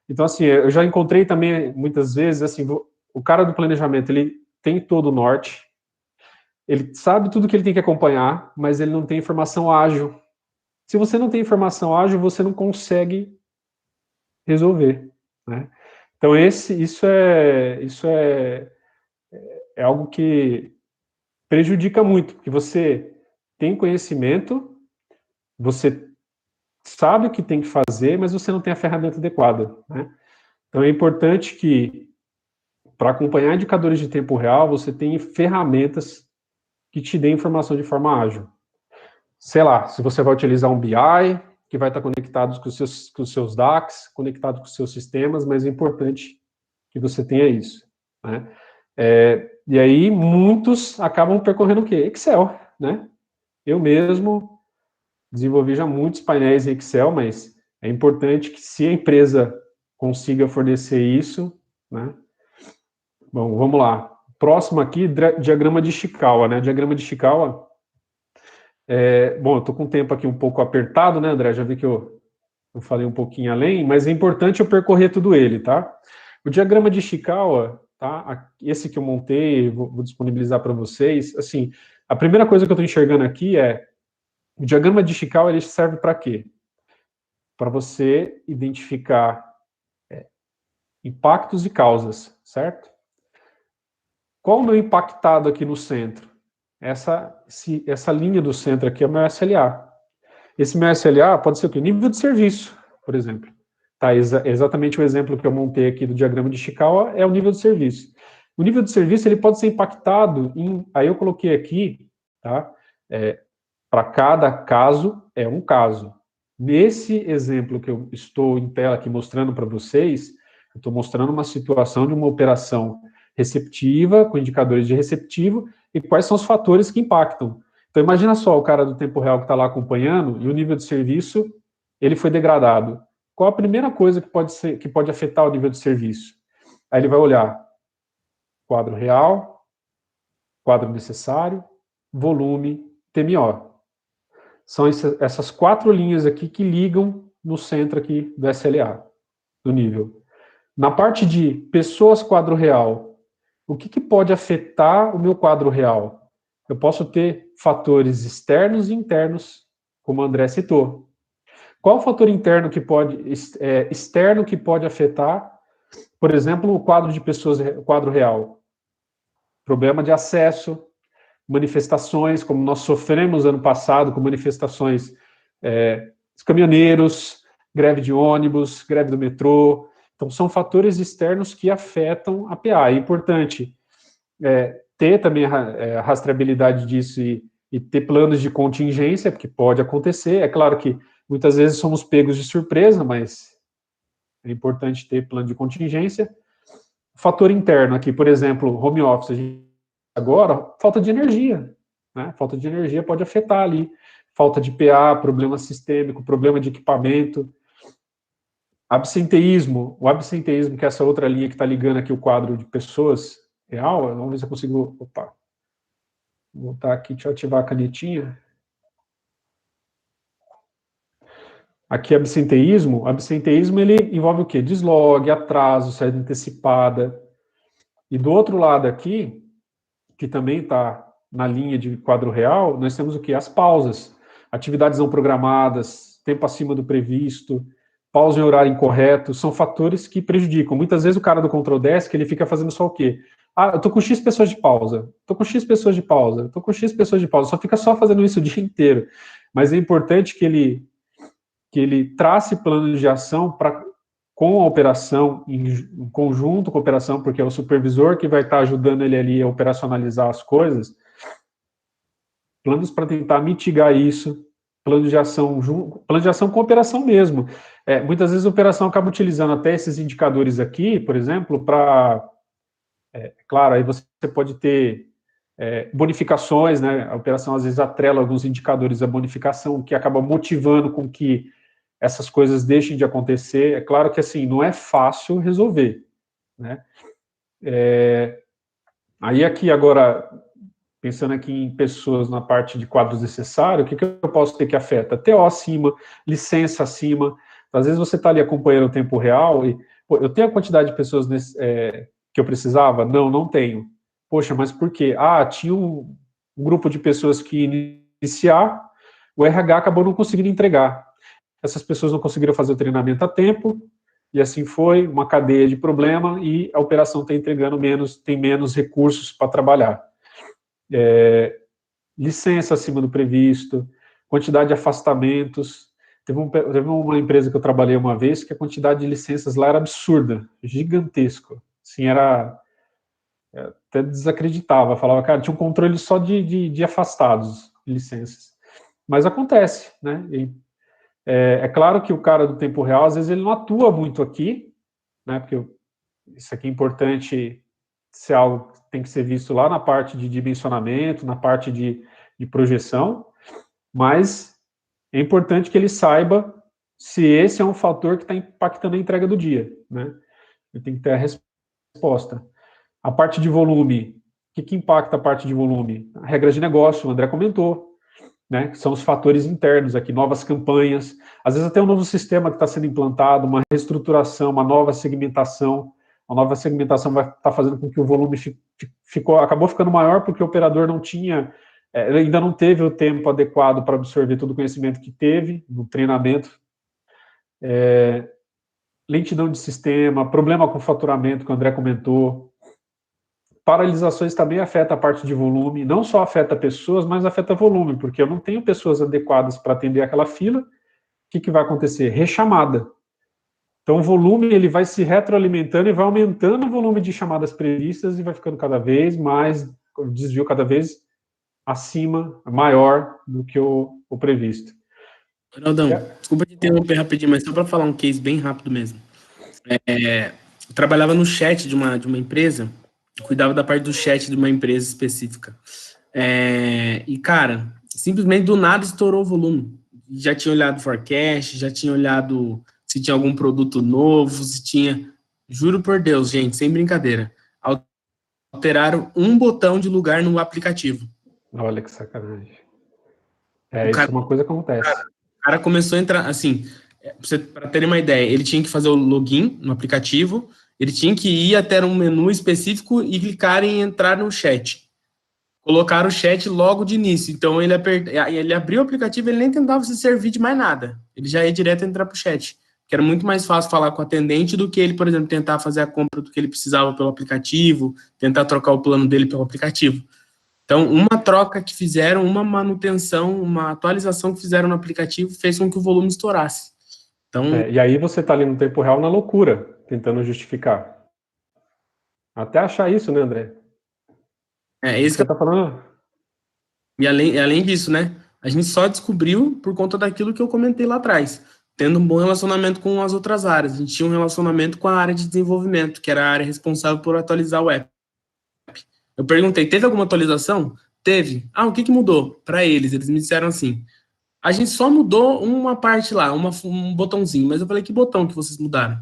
Então, assim, eu já encontrei também, muitas vezes, assim, o cara do planejamento, ele tem todo o norte, ele sabe tudo que ele tem que acompanhar, mas ele não tem informação ágil. Se você não tem informação ágil, você não consegue resolver, né? Então, isso é algo que prejudica muito, porque você tem conhecimento, você sabe o que tem que fazer, mas você não tem a ferramenta adequada, né? Então, é importante que, para acompanhar indicadores de tempo real, você tenha ferramentas que te dêem informação de forma ágil. Sei lá, se você vai utilizar um BI, que vai estar conectado com os seus DAX, conectado com os seus sistemas, mas é importante que você tenha isso, né? E aí, muitos acabam percorrendo o quê? Excel, né? Eu mesmo desenvolvi já muitos painéis em Excel, mas é importante que, se a empresa consiga fornecer isso, né? Bom, vamos lá. Próximo aqui, diagrama de Ishikawa, né? Diagrama de Ishikawa. Bom, eu estou com o tempo aqui um pouco apertado, né, André? Já vi que eu falei um pouquinho além, mas é importante eu percorrer tudo ele, tá? O diagrama de Ishikawa, tá? Esse que eu montei, vou disponibilizar para vocês. Assim, a primeira coisa que eu estou enxergando aqui é o diagrama de Ishikawa, ele serve para quê? Para você identificar impactos e causas, certo? Qual o meu impactado aqui no centro? Essa linha do centro aqui é o meu SLA. Esse meu SLA pode ser o quê? Nível de serviço, por exemplo. Tá, exatamente o exemplo que eu montei aqui do diagrama de Ishikawa é o nível de serviço. O nível de serviço, ele pode ser impactado em... Aí eu coloquei aqui, tá? Para cada caso, é um caso. Nesse exemplo que eu estou em tela aqui mostrando para vocês, eu estou mostrando uma situação de uma operação receptiva, com indicadores de receptivo, e quais são os fatores que impactam. Então, imagina só o cara do tempo real que está lá acompanhando, e o nível de serviço, ele foi degradado. Qual a primeira coisa que pode afetar o nível de serviço? Aí ele vai olhar quadro real, quadro necessário, volume, TMO. São essas 4 linhas aqui que ligam no centro aqui do SLA, do nível. Na parte de pessoas quadro real, o que pode afetar o meu quadro real? Eu posso ter fatores externos e internos, como o André citou. Qual o fator interno externo que pode afetar, por exemplo, o quadro de pessoas, quadro real? Problema de acesso, manifestações, como nós sofremos ano passado com manifestações dos caminhoneiros, greve de ônibus, greve do metrô. Então, são fatores externos que afetam a PA. É importante ter também a rastreabilidade disso e ter planos de contingência, porque pode acontecer. É claro que muitas vezes somos pegos de surpresa, mas é importante ter plano de contingência. Fator interno aqui, por exemplo, home office, agora, falta de energia, né? Falta de energia pode afetar ali. Falta de PA, problema sistêmico, problema de equipamento. Absenteísmo, o absenteísmo, que é essa outra linha que está ligando aqui o quadro de pessoas real, vamos ver se eu consigo, opa, vou voltar aqui, deixa eu ativar a canetinha. Aqui, absenteísmo ele envolve o quê? Deslog, atraso, saída antecipada. E do outro lado aqui, que também está na linha de quadro real, nós temos o quê? As pausas, atividades não programadas, tempo acima do previsto, pausa em horário incorreto, são fatores que prejudicam. Muitas vezes o cara do Control Desk, ele fica fazendo só o quê? Ah, eu tô com X pessoas de pausa, tô com X pessoas de pausa, tô com X pessoas de pausa, fica só fazendo isso o dia inteiro. Mas é importante que ele trace planos de ação com a operação, em conjunto com a operação, porque é o supervisor que vai estar ajudando ele ali a operacionalizar as coisas, planos para tentar mitigar isso, plano de ação com operação mesmo. Muitas vezes a operação acaba utilizando até esses indicadores aqui, por exemplo, para... claro, aí você pode ter bonificações, né? A operação às vezes atrela alguns indicadores à bonificação, que acaba motivando com que essas coisas deixem de acontecer. É claro que, assim, não é fácil resolver, né? Aí aqui agora, pensando aqui em pessoas na parte de quadros necessários, o que eu posso ter que afeta? TO acima, licença acima. Às vezes você está ali acompanhando o tempo real e, pô, eu tenho a quantidade de pessoas que eu precisava? Não tenho. Poxa, mas por quê? Ah, tinha um um grupo de pessoas que iniciar, o RH acabou não conseguindo entregar. Essas pessoas não conseguiram fazer o treinamento a tempo, e assim foi, uma cadeia de problema, e a operação está entregando menos, tem menos recursos para trabalhar. Licença acima do previsto, quantidade de afastamentos. Teve uma empresa que eu trabalhei uma vez que a quantidade de licenças lá era absurda, gigantesco. Assim, era até desacreditava, falava, cara, tinha um controle só de afastados, de licenças. Mas acontece, né? É claro que o cara do tempo real, às vezes, ele não atua muito aqui, né? Porque isso aqui é importante ser algo que tem que ser visto lá na parte de dimensionamento, na parte de projeção, mas é importante que ele saiba se esse é um fator que está impactando a entrega do dia, né? Ele tem que ter a resposta. A parte de volume, o que impacta a parte de volume? A regra de negócio, o André comentou, né? Que são os fatores internos aqui, novas campanhas, às vezes até um novo sistema que está sendo implantado, uma reestruturação, uma nova segmentação. A nova segmentação vai estar fazendo com que o volume acabou ficando maior porque o operador não tinha, ele ainda não teve o tempo adequado para absorver todo o conhecimento que teve no treinamento. Lentidão de sistema, problema com faturamento, que o André comentou. Paralisações também afeta a parte de volume, não só afeta pessoas, mas afeta volume, porque eu não tenho pessoas adequadas para atender aquela fila. O que vai acontecer? Rechamada. Então, o volume ele vai se retroalimentando e vai aumentando o volume de chamadas previstas e vai ficando cada vez mais, o desvio cada vez acima, maior do que o previsto. Ronaldão, desculpa te interromper rapidinho, mas só para falar um case bem rápido mesmo. Eu trabalhava no chat de uma empresa, cuidava da parte do chat de uma empresa específica. E, cara, simplesmente do nada estourou o volume. Já tinha olhado o forecast, já tinha olhado se tinha algum produto novo, se tinha... Juro por Deus, gente, sem brincadeira. Alteraram um botão de lugar no aplicativo. Olha que sacanagem. Isso é uma coisa que acontece. O cara começou a entrar, assim, para terem uma ideia, ele tinha que fazer o login no aplicativo, ele tinha que ir até um menu específico e clicar em entrar no chat. Colocaram o chat logo de início. Então, ele abriu o aplicativo, ele nem tentava se servir de mais nada. Ele já ia direto entrar para o chat. Que era muito mais fácil falar com o atendente do que ele, por exemplo, tentar fazer a compra do que ele precisava pelo aplicativo, tentar trocar o plano dele pelo aplicativo. Então, uma troca que fizeram, uma manutenção, uma atualização que fizeram no aplicativo fez com que o volume estourasse. Então, e aí você está ali no tempo real na loucura, tentando justificar. Até achar isso, né, André? Isso que você está falando. E além disso, né, a gente só descobriu por conta daquilo que eu comentei lá atrás, tendo um bom relacionamento com as outras áreas. A gente tinha um relacionamento com a área de desenvolvimento, que era a área responsável por atualizar o app. Eu perguntei, teve alguma atualização? Teve. O que mudou? Para eles me disseram assim, a gente só mudou uma parte lá, um botãozinho, mas eu falei, que botão que vocês mudaram?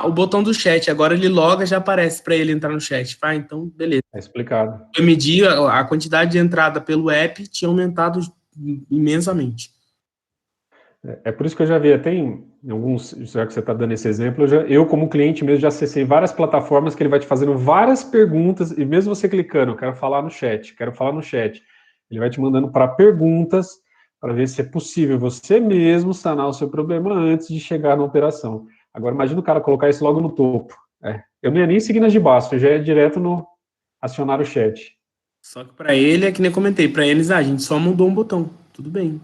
O botão do chat, agora ele loga, já aparece para ele entrar no chat. Então, beleza. É explicado. Eu medi a quantidade de entrada pelo app, tinha aumentado imensamente. É por isso que eu já vi, até em alguns, já que você está dando esse exemplo, eu como cliente mesmo já acessei várias plataformas que ele vai te fazendo várias perguntas, e mesmo você clicando, quero falar no chat, ele vai te mandando para perguntas, para ver se é possível você mesmo sanar o seu problema antes de chegar na operação. Agora, imagina o cara colocar isso logo no topo. Eu não ia nem seguir nas de baixo, eu já ia direto no acionar o chat. Só que para ele, é que nem comentei, para eles, a gente só mudou um botão, tudo bem.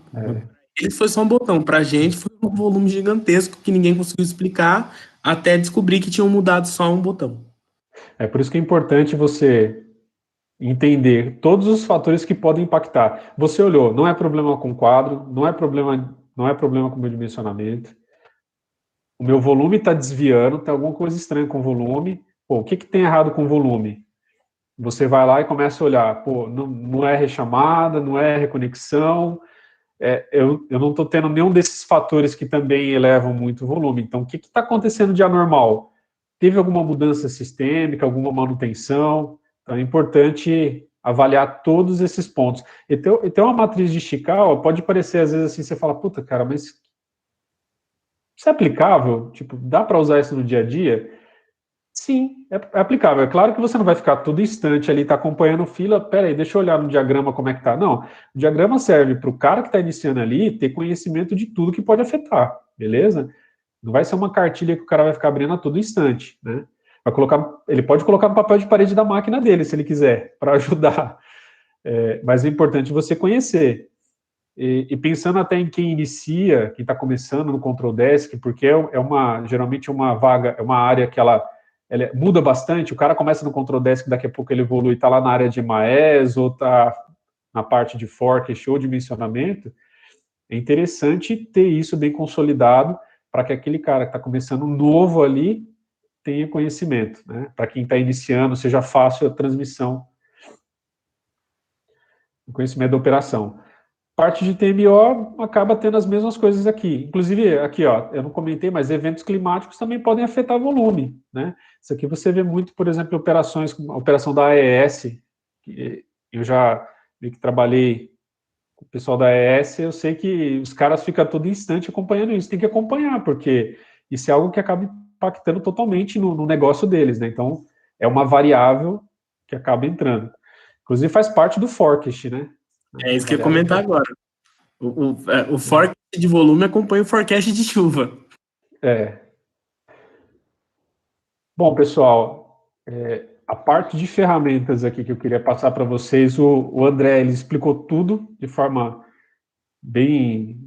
Ele foi só um botão, para a gente foi um volume gigantesco que ninguém conseguiu explicar, até descobrir que tinham mudado só um botão. É por isso que é importante você entender todos os fatores que podem impactar. Você olhou, não é problema com quadro, não é problema com o meu dimensionamento. O meu volume está desviando, tem alguma coisa estranha com o volume. O que tem errado com o volume? Você vai lá e começa a olhar, não é rechamada, não é reconexão, eu não estou tendo nenhum desses fatores que também elevam muito o volume. Então, o que está acontecendo de anormal? Teve alguma mudança sistêmica, alguma manutenção? Então, é importante avaliar todos esses pontos. E ter uma matriz de Chicago pode parecer, às vezes, assim, você fala, puta, cara, mas isso é aplicável? Tipo, dá para usar isso no dia a dia? Sim, é aplicável. É claro que você não vai ficar todo instante ali, tá acompanhando fila, peraí, deixa eu olhar no diagrama como é que tá. Não, o diagrama serve para o cara que está iniciando ali ter conhecimento de tudo que pode afetar, beleza? Não vai ser uma cartilha que o cara vai ficar abrindo a todo instante, né? Ele pode colocar no papel de parede da máquina dele, se ele quiser, para ajudar. Mas é importante você conhecer. E pensando até em quem inicia, quem está começando no Control Desk, porque geralmente uma vaga, é uma área que ela muda bastante. O cara começa no Control Desk, daqui a pouco ele evolui, está lá na área de Maes, ou está na parte de forecast ou dimensionamento. É interessante ter isso bem consolidado para que aquele cara que está começando novo ali tenha conhecimento, né? Para quem está iniciando, seja fácil a transmissão do conhecimento da operação. Parte de TMO acaba tendo as mesmas coisas aqui. Inclusive, aqui, ó, eu não comentei, mas eventos climáticos também podem afetar volume, né? Isso aqui você vê muito, por exemplo, operações, como a operação da AES, que eu já vi que trabalhei com o pessoal da AES, eu sei que os caras ficam todo instante acompanhando isso. Tem que acompanhar, porque isso é algo que acaba impactando totalmente no negócio deles, né? Então, é uma variável que acaba entrando. Inclusive, faz parte do forecast, né? É isso que eu ia comentar agora. O forecast de volume acompanha o forecast de chuva. Bom, pessoal, a parte de ferramentas aqui que eu queria passar para vocês, o André, ele explicou tudo de forma bem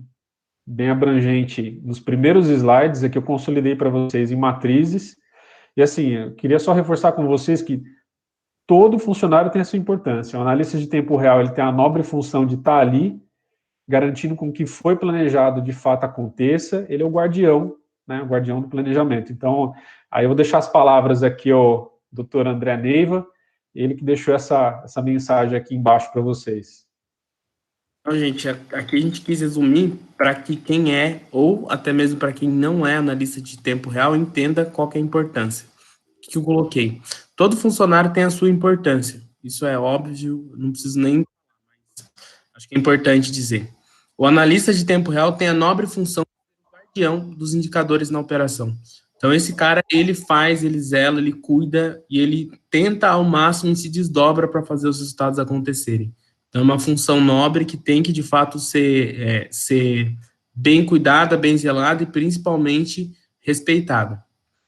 abrangente nos primeiros slides, aqui eu consolidei para vocês em matrizes, e assim, eu queria só reforçar com vocês que todo funcionário tem a sua importância. O analista de tempo real, ele tem a nobre função de estar ali, garantindo com que foi planejado de fato aconteça. Ele é o guardião, né, o guardião do planejamento. Então, aí eu vou deixar as palavras aqui ao Dr. André Neiva, ele que deixou essa mensagem aqui embaixo para vocês. Então, gente, aqui a gente quis resumir para que quem é, ou até mesmo para quem não é analista de tempo real, entenda qual que é a importância. O que eu coloquei? Todo funcionário tem a sua importância. Isso é óbvio, não preciso nem... Acho que é importante dizer. O analista de tempo real tem a nobre função de guardião dos indicadores na operação. Então, esse cara, ele faz, ele zela, ele cuida e ele tenta ao máximo e se desdobra para fazer os resultados acontecerem. Então, é uma função nobre que tem que, de fato, ser bem cuidada, bem zelada e, principalmente, respeitada.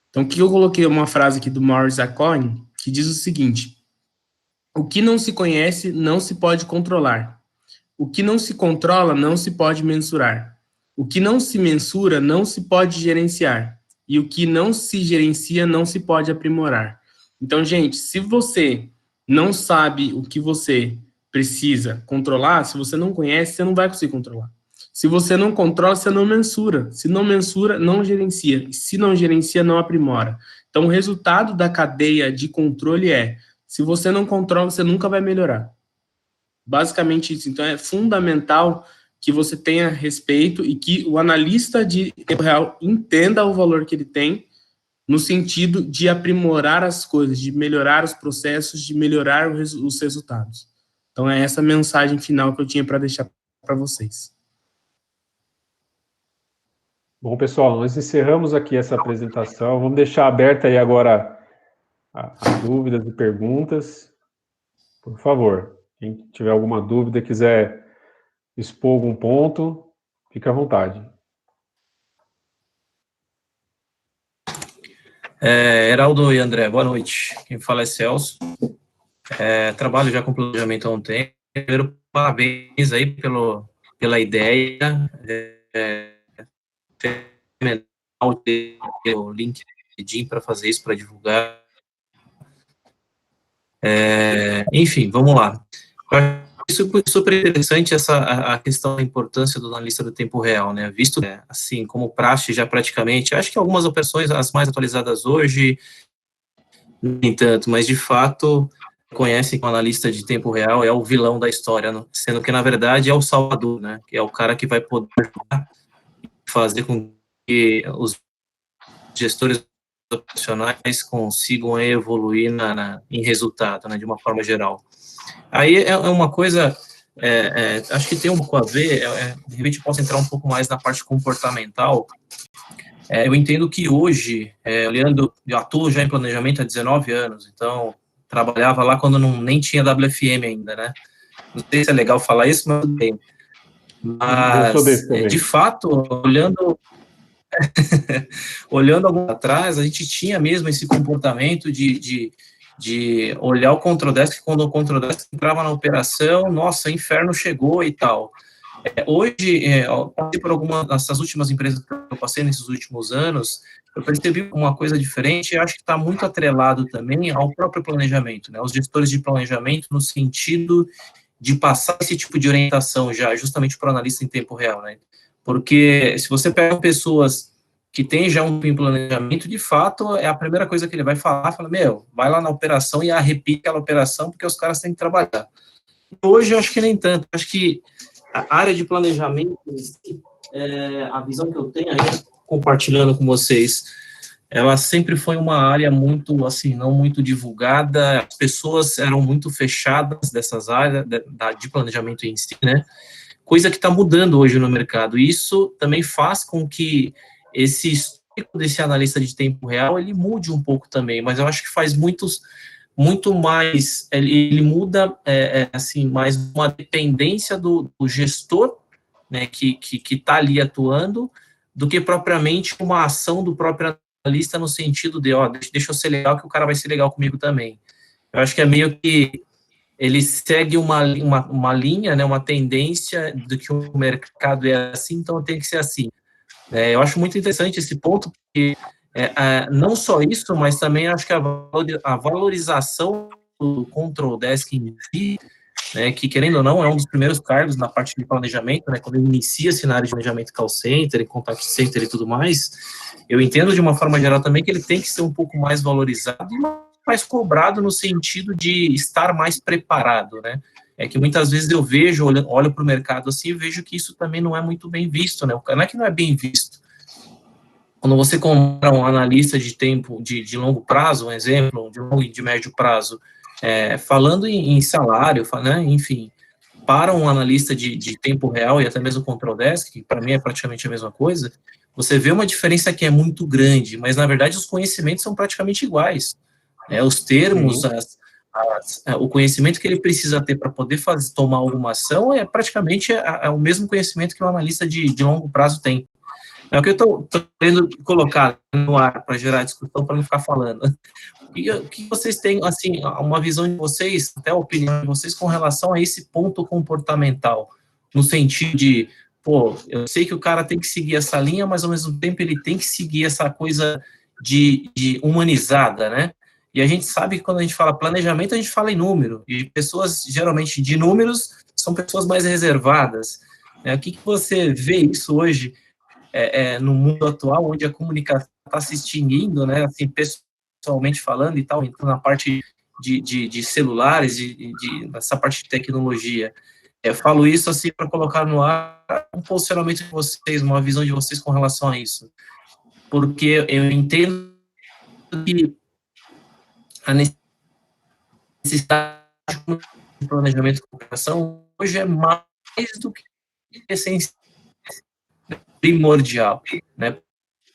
Então, o que eu coloquei uma frase aqui do Maurice Acoin, que diz o seguinte: o que não se conhece não se pode controlar. O que não se controla não se pode mensurar. O que não se mensura não se pode gerenciar. E o que não se gerencia não se pode aprimorar. Então, gente, se você não sabe o que você precisa controlar, se você não conhece, você não vai conseguir controlar. Se você não controla, você não mensura. Se não mensura, não gerencia. Se não gerencia, não aprimora. Então, o resultado da cadeia de controle é: se você não controla, você nunca vai melhorar. Basicamente isso. Então, é fundamental que você tenha respeito e que o analista de tempo real entenda o valor que ele tem no sentido de aprimorar as coisas, de melhorar os processos, de melhorar os resultados. Então, é essa mensagem final que eu tinha para deixar para vocês. Bom, pessoal, nós encerramos aqui essa apresentação. Vamos deixar aberta aí agora as dúvidas e perguntas. Por favor, quem tiver alguma dúvida, quiser expor algum ponto, fique à vontade. Heraldo e André, boa noite. Quem fala é Celso. Trabalho já com planejamento há um tempo. Primeiro, parabéns aí pela ideia. O LinkedIn para fazer isso, para divulgar. Enfim, vamos lá. Isso é super interessante, a questão da importância do analista do tempo real, né? Visto, assim, como praxe já praticamente, acho que algumas operações, as mais atualizadas hoje, nem tanto, mas de fato, conhecem que o analista de tempo real é o vilão da história, sendo que, na verdade, é o salvador, né? Que é o cara que vai poder fazer com que os gestores operacionais consigam evoluir em resultado, né? De uma forma geral. Aí é uma coisa, acho que tem um pouco a ver, de repente posso entrar um pouco mais na parte comportamental, Eu entendo que hoje, olhando, eu atuo já em planejamento há 19 anos, então trabalhava lá quando nem tinha WFM ainda, né? Não sei se é legal falar isso, mas tudo bem. Eu sou Mas, desse também. de fato, olhando algum atrás, a gente tinha mesmo esse comportamento de olhar o control desk quando o control desk entrava na operação, nossa, inferno chegou e tal. Hoje, eu passei por essas últimas empresas que eu passei nesses últimos anos, eu percebi uma coisa diferente e acho que está muito atrelado também ao próprio planejamento, né? Os gestores de planejamento no sentido de passar esse tipo de orientação já, justamente para o analista em tempo real, né? Porque se você pega pessoas que têm já um planejamento, de fato, é a primeira coisa que ele vai falar, fala, meu, vai lá na operação e arrepia aquela operação, porque os caras têm que trabalhar. Hoje, eu acho que nem tanto, acho que a área de planejamento, a visão que eu tenho aí, compartilhando com vocês, ela sempre foi uma área muito, assim, não muito divulgada, as pessoas eram muito fechadas dessas áreas, de planejamento em si, né? Coisa que está mudando hoje no mercado. E isso também faz com que esse histórico desse analista de tempo real, ele mude um pouco também, mas eu acho que faz muito mais, ele muda, assim, mais uma dependência do gestor, né, que está ali atuando, do que propriamente uma ação do próprio analista no sentido de, ó, deixa eu ser legal que o cara vai ser legal comigo também. Eu acho que é meio que ele segue uma linha, né, uma tendência do que o mercado é assim, então tem que ser assim. Eu acho muito interessante esse ponto, porque não só isso, mas também acho que a valorização do control desk em si, né, que querendo ou não é um dos primeiros cargos na parte de planejamento, né, quando inicia-se na área de planejamento call center, e contact center e tudo mais, eu entendo de uma forma geral também que ele tem que ser um pouco mais valorizado e mais cobrado no sentido de estar mais preparado, né? É que muitas vezes eu vejo, olho para o mercado assim e vejo que isso também não é muito bem visto, né? Não é que não é bem visto. Quando você compra um analista de tempo, de longo prazo, um exemplo, de longo e de médio prazo, falando em salário, né, enfim, para um analista de tempo real e até mesmo control desk, que para mim é praticamente a mesma coisa, você vê uma diferença que é muito grande, mas na verdade os conhecimentos são praticamente iguais. Os termos, o conhecimento que ele precisa ter para poder tomar alguma ação é praticamente o mesmo conhecimento que o analista de longo prazo tem. É o que eu estou querendo colocar no ar para gerar discussão, para não ficar falando. O que vocês têm, assim, uma visão de vocês, até a opinião de vocês com relação a esse ponto comportamental, no sentido de, pô, eu sei que o cara tem que seguir essa linha, mas ao mesmo tempo ele tem que seguir essa coisa de humanizada, né? E a gente sabe que quando a gente fala planejamento, a gente fala em número, e pessoas, geralmente, de números, são pessoas mais reservadas. O que você vê isso hoje no mundo atual, onde a comunicação está se extinguindo, né, assim, pessoalmente falando e tal, então na parte de celulares, dessa parte de tecnologia. Falo isso assim para colocar no ar um posicionamento de vocês, uma visão de vocês com relação a isso. Porque eu entendo que a necessidade de planejamento de cooperação hoje é mais do que essencial, primordial, né,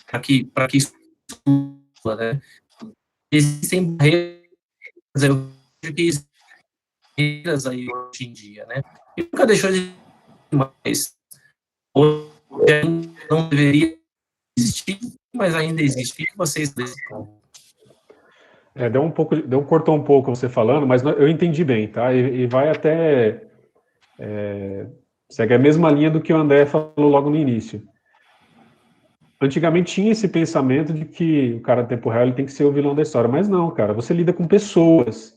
para que isso, né, existem barreiras, eu vejo que existem barreiras aí hoje em dia, né, e nunca deixou de mais, hoje não deveria existir, mas ainda existe. O que vocês dizem? Cortou um pouco você falando, mas eu entendi bem, tá? E vai até segue a mesma linha do que o André falou logo no início. Antigamente tinha esse pensamento de que o cara do tempo real ele tem que ser o vilão da história, mas não, cara, você lida com pessoas.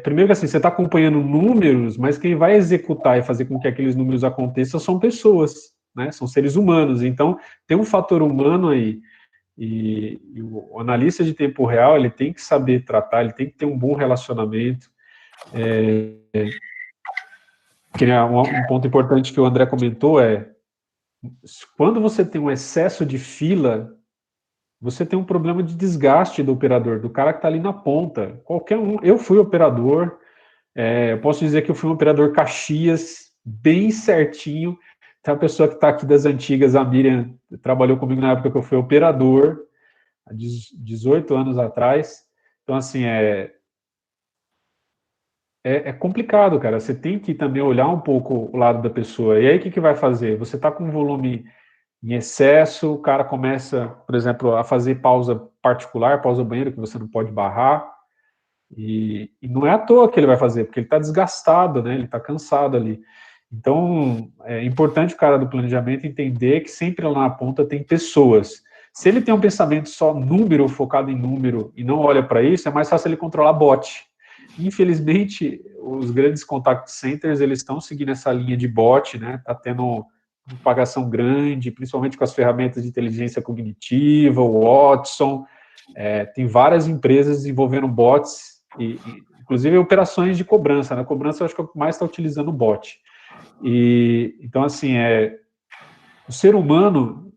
Primeiro que assim, você está acompanhando números, mas quem vai executar e fazer com que aqueles números aconteçam são pessoas, né? São seres humanos. Então, tem um fator humano aí. E o analista de tempo real, ele tem que saber tratar, ele tem que ter um bom relacionamento. Um ponto importante que o André comentou quando você tem um excesso de fila, você tem um problema de desgaste do operador, do cara que está ali na ponta. Qualquer um. Eu fui operador, eu posso dizer que eu fui um operador Caxias, bem certinho. Tem a pessoa que está aqui das antigas, a Miriam, trabalhou comigo na época que eu fui operador, há 18 anos atrás. Então, assim, é complicado, cara. Você tem que também olhar um pouco o lado da pessoa. E aí, o que vai fazer? Você está com um volume em excesso, o cara começa, por exemplo, a fazer pausa particular, pausa banheiro, que você não pode barrar. E não é à toa que ele vai fazer, porque ele está desgastado, né? Ele está cansado ali. Então, é importante o cara do planejamento entender que sempre lá na ponta tem pessoas. Se ele tem um pensamento só número, focado em número, e não olha para isso, é mais fácil ele controlar bot. Infelizmente, os grandes contact centers, eles estão seguindo essa linha de bot, né? Está tendo propagação grande, principalmente com as ferramentas de inteligência cognitiva, o Watson. Tem várias empresas desenvolvendo bots, inclusive operações de cobrança. Na cobrança, eu acho que é o que mais está utilizando o bot. Então, assim, o ser humano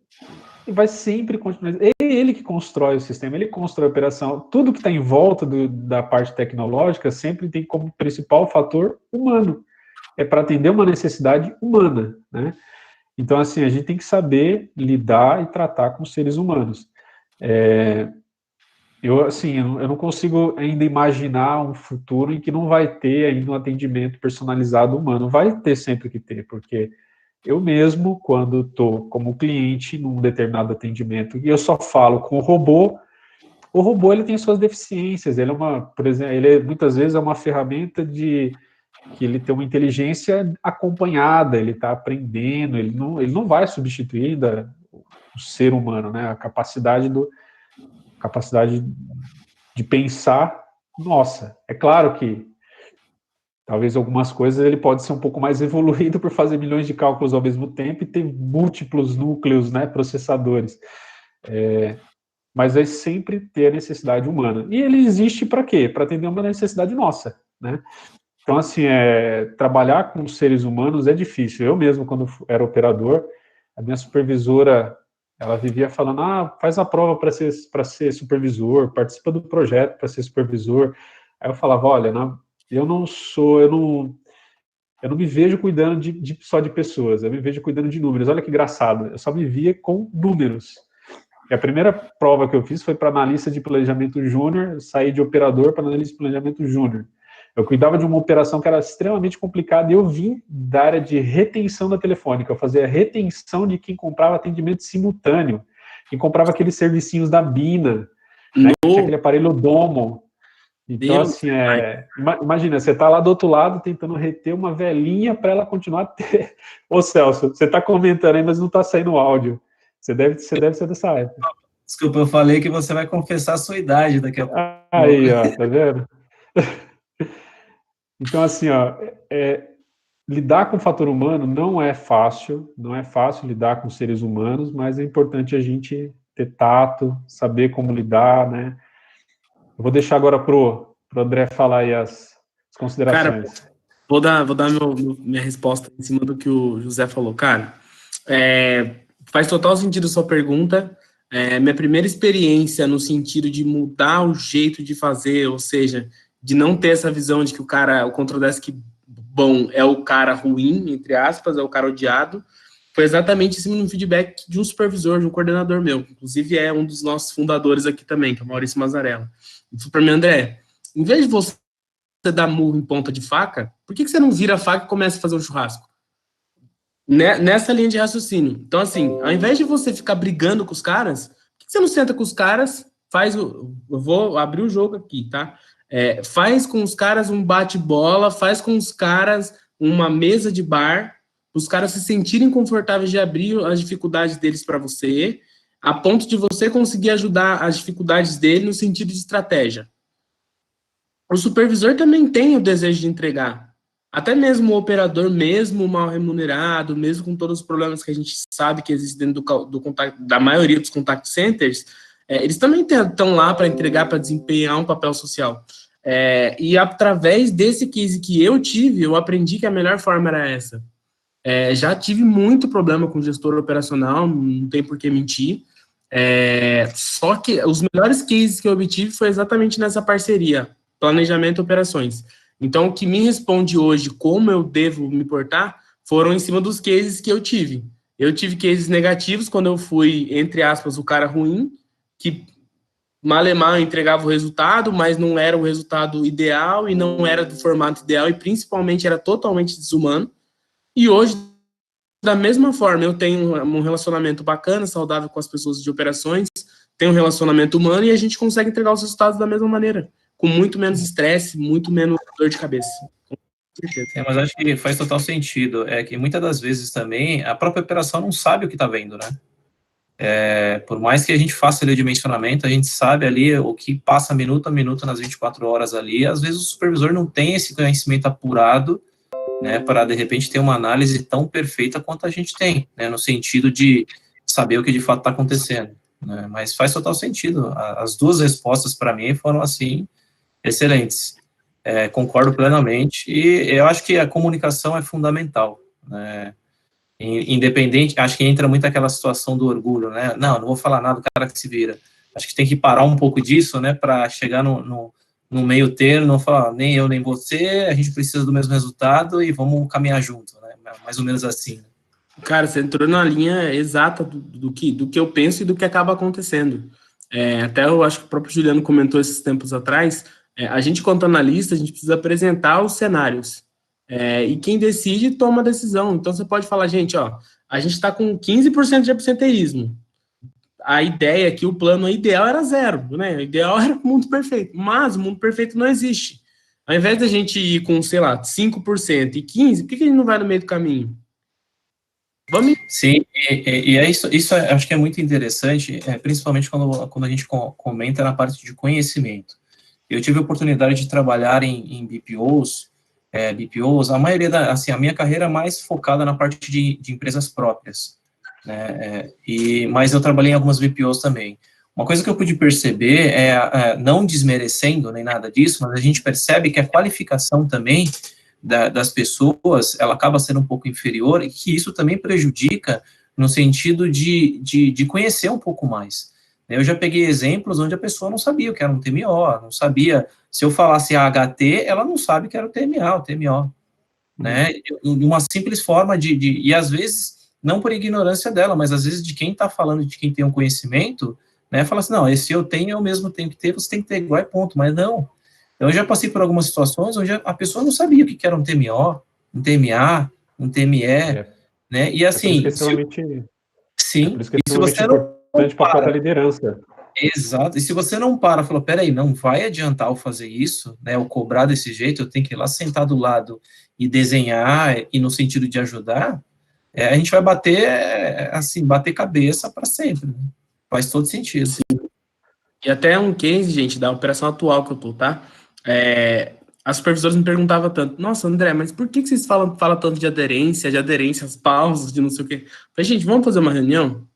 vai sempre continuar. É ele que constrói o sistema, ele constrói a operação. Tudo que está em volta da parte tecnológica sempre tem como principal fator humano. É para atender uma necessidade humana, né? Então, assim, a gente tem que saber lidar e tratar com seres humanos. Eu não consigo ainda imaginar um futuro em que não vai ter ainda um atendimento personalizado humano. Vai ter sempre que ter, porque eu mesmo, quando estou como cliente num determinado atendimento e eu só falo com o robô ele tem suas deficiências. Ele por exemplo, muitas vezes é uma ferramenta que ele tem uma inteligência acompanhada, ele está aprendendo, ele não vai substituir ainda o ser humano, né? A capacidade de pensar, nossa, é claro que talvez algumas coisas ele pode ser um pouco mais evoluído por fazer milhões de cálculos ao mesmo tempo e ter múltiplos núcleos, né, processadores. Mas vai sempre ter a necessidade humana. E ele existe para quê? Para atender uma necessidade nossa, né? Então, assim, trabalhar com seres humanos é difícil. Eu mesmo, quando era operador, a minha supervisora, ela vivia falando, faz a prova para ser supervisor, participa do projeto para ser supervisor. Aí eu falava, olha, eu não me vejo cuidando só de pessoas, eu me vejo cuidando de números. Olha que engraçado, eu só me via com números. E a primeira prova que eu fiz foi para analista de planejamento júnior, saí de operador para analista de planejamento júnior. Eu cuidava de uma operação que era extremamente complicada e eu vim da área de retenção da telefônica. Eu fazia retenção de quem comprava atendimento simultâneo, quem comprava aqueles servicinhos da Bina, né, que tinha aquele aparelho Domo. Então, Deus, assim, imagina, você está lá do outro lado tentando reter uma velhinha para ela continuar a ter... Ô, Celso, você está comentando aí, mas não está saindo áudio. Você deve ser dessa época. Desculpa, eu falei que você vai confessar a sua idade daqui a pouco. Aí, ó, tá vendo? Então, assim, lidar com o fator humano não é fácil lidar com seres humanos, mas é importante a gente ter tato, saber como lidar, né? Eu vou deixar agora pro André falar aí as considerações. Cara, vou dar minha resposta em cima do que o José falou. Cara, faz total sentido a sua pergunta. Minha primeira experiência no sentido de mudar o jeito de fazer, ou seja, de não ter essa visão de que o control desk bom é o cara ruim, entre aspas, é o cara odiado, foi exatamente em cima de um feedback de um supervisor, de um coordenador meu, inclusive é um dos nossos fundadores aqui também, que é o Maurício Mazzarella. Ele falou para mim, André, em vez de você dar murro em ponta de faca, por que você não vira a faca e começa a fazer um churrasco? Nessa linha de raciocínio. Então, assim, ao invés de você ficar brigando com os caras, por que você não senta com os caras, eu vou abrir o jogo aqui, tá? Faz com os caras um bate-bola, faz com os caras uma mesa de bar, os caras se sentirem confortáveis de abrir as dificuldades deles para você, a ponto de você conseguir ajudar as dificuldades dele no sentido de estratégia. O supervisor também tem o desejo de entregar. Até mesmo o operador, mesmo mal remunerado, mesmo com todos os problemas que a gente sabe que existem dentro da maioria dos contact centers, eles também estão lá para entregar, para desempenhar um papel social. E através desse case que eu tive, eu aprendi que a melhor forma era essa. Já tive muito problema com gestor operacional, não tem por que mentir. Só que os melhores cases que eu obtive foi exatamente nessa parceria, planejamento e operações. Então, o que me responde hoje como eu devo me portar foram em cima dos cases que eu tive. Eu tive cases negativos quando eu fui, entre aspas, o cara ruim, que malemar entregava o resultado, mas não era o resultado ideal e não era do formato ideal e principalmente era totalmente desumano. E hoje, da mesma forma, eu tenho um relacionamento bacana, saudável com as pessoas de operações, tenho um relacionamento humano e a gente consegue entregar os resultados da mesma maneira, com muito menos estresse, muito menos dor de cabeça. Com certeza. Mas acho que faz total sentido. É que muitas das vezes também a própria operação não sabe o que está vendo, né? Por mais que a gente faça ali o dimensionamento, a gente sabe ali o que passa minuto a minuto nas 24 horas ali, às vezes o supervisor não tem esse conhecimento apurado, né, para de repente ter uma análise tão perfeita quanto a gente tem, né, no sentido de saber o que de fato está acontecendo, né, mas faz total sentido. As duas respostas para mim foram assim excelentes. Concordo plenamente e eu acho que a comunicação é fundamental, né. Independente, acho que entra muito aquela situação do orgulho, né? Não vou falar nada, o cara que se vira. Acho que tem que parar um pouco disso, né? Para chegar no meio termo, não falar nem eu nem você, a gente precisa do mesmo resultado e vamos caminhar junto, né? Mais ou menos assim. Cara, você entrou na linha exata do que eu penso e do que acaba acontecendo. Até eu acho que o próprio Juliano comentou esses tempos atrás, a gente, quanto analista, a gente precisa apresentar os cenários. E quem decide toma a decisão. Então, você pode falar, gente, ó, a gente está com 15% de absenteísmo. A ideia é que o plano ideal era 0, né? O ideal era o mundo perfeito. Mas o mundo perfeito não existe. Ao invés da gente ir com, sei lá, 5% e 15%, por que a gente não vai no meio do caminho? Vamos... Sim, e é isso acho que é muito interessante, principalmente quando a gente comenta na parte de conhecimento. Eu tive a oportunidade de trabalhar em BPOs, a maioria a minha carreira é mais focada na parte de empresas próprias, né, mas eu trabalhei em algumas BPOs também. Uma coisa que eu pude perceber não desmerecendo nem nada disso, mas a gente percebe que a qualificação também das pessoas, ela acaba sendo um pouco inferior, e que isso também prejudica no sentido de conhecer um pouco mais. Eu já peguei exemplos onde a pessoa não sabia o que era um TMO, não sabia, se eu falasse AHT, ela não sabe o que era o TMO, né, uma simples forma e às vezes, não por ignorância dela, mas às vezes de quem está falando, de quem tem um conhecimento, né, fala assim, não, esse eu tenho, eu mesmo tenho que ter, você tem que ter igual, ponto, mas não. Eu já passei por algumas situações onde a pessoa não sabia o que era um TMO, um TMA, um TME, né, e assim... por isso que é extremamente importante para a própria liderança. Exato, e se você não para, fala, peraí, não vai adiantar eu fazer isso, né, eu cobrar desse jeito, eu tenho que ir lá sentar do lado e desenhar, e no sentido de ajudar, a gente vai bater cabeça para sempre, né? Faz todo sentido. Sim. E até um case, gente, da operação atual que eu tô, tá? As supervisoras me perguntavam tanto, nossa, André, mas por que vocês falam tanto de aderência, as pausas, de não sei o quê? Eu falei, gente, vamos fazer uma reunião?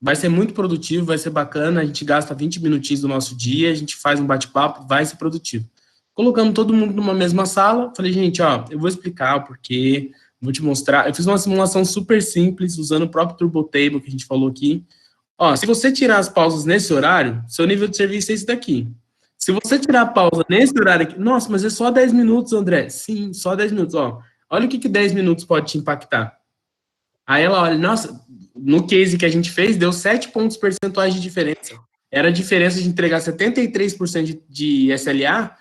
Vai ser muito produtivo, vai ser bacana, a gente gasta 20 minutinhos do nosso dia, a gente faz um bate-papo, vai ser produtivo. Colocamos todo mundo numa mesma sala, falei, gente, ó, eu vou explicar o porquê, vou te mostrar. Eu fiz uma simulação super simples, usando o próprio Turbo Table que a gente falou aqui. Ó, se você tirar as pausas nesse horário, seu nível de serviço é esse daqui. Se você tirar a pausa nesse horário aqui, nossa, mas é só 10 minutos, André. Sim, só 10 minutos, ó. Olha o que 10 minutos pode te impactar. Aí ela olha, nossa, no case que a gente fez, deu 7 pontos percentuais de diferença. Era a diferença de entregar 73% de SLA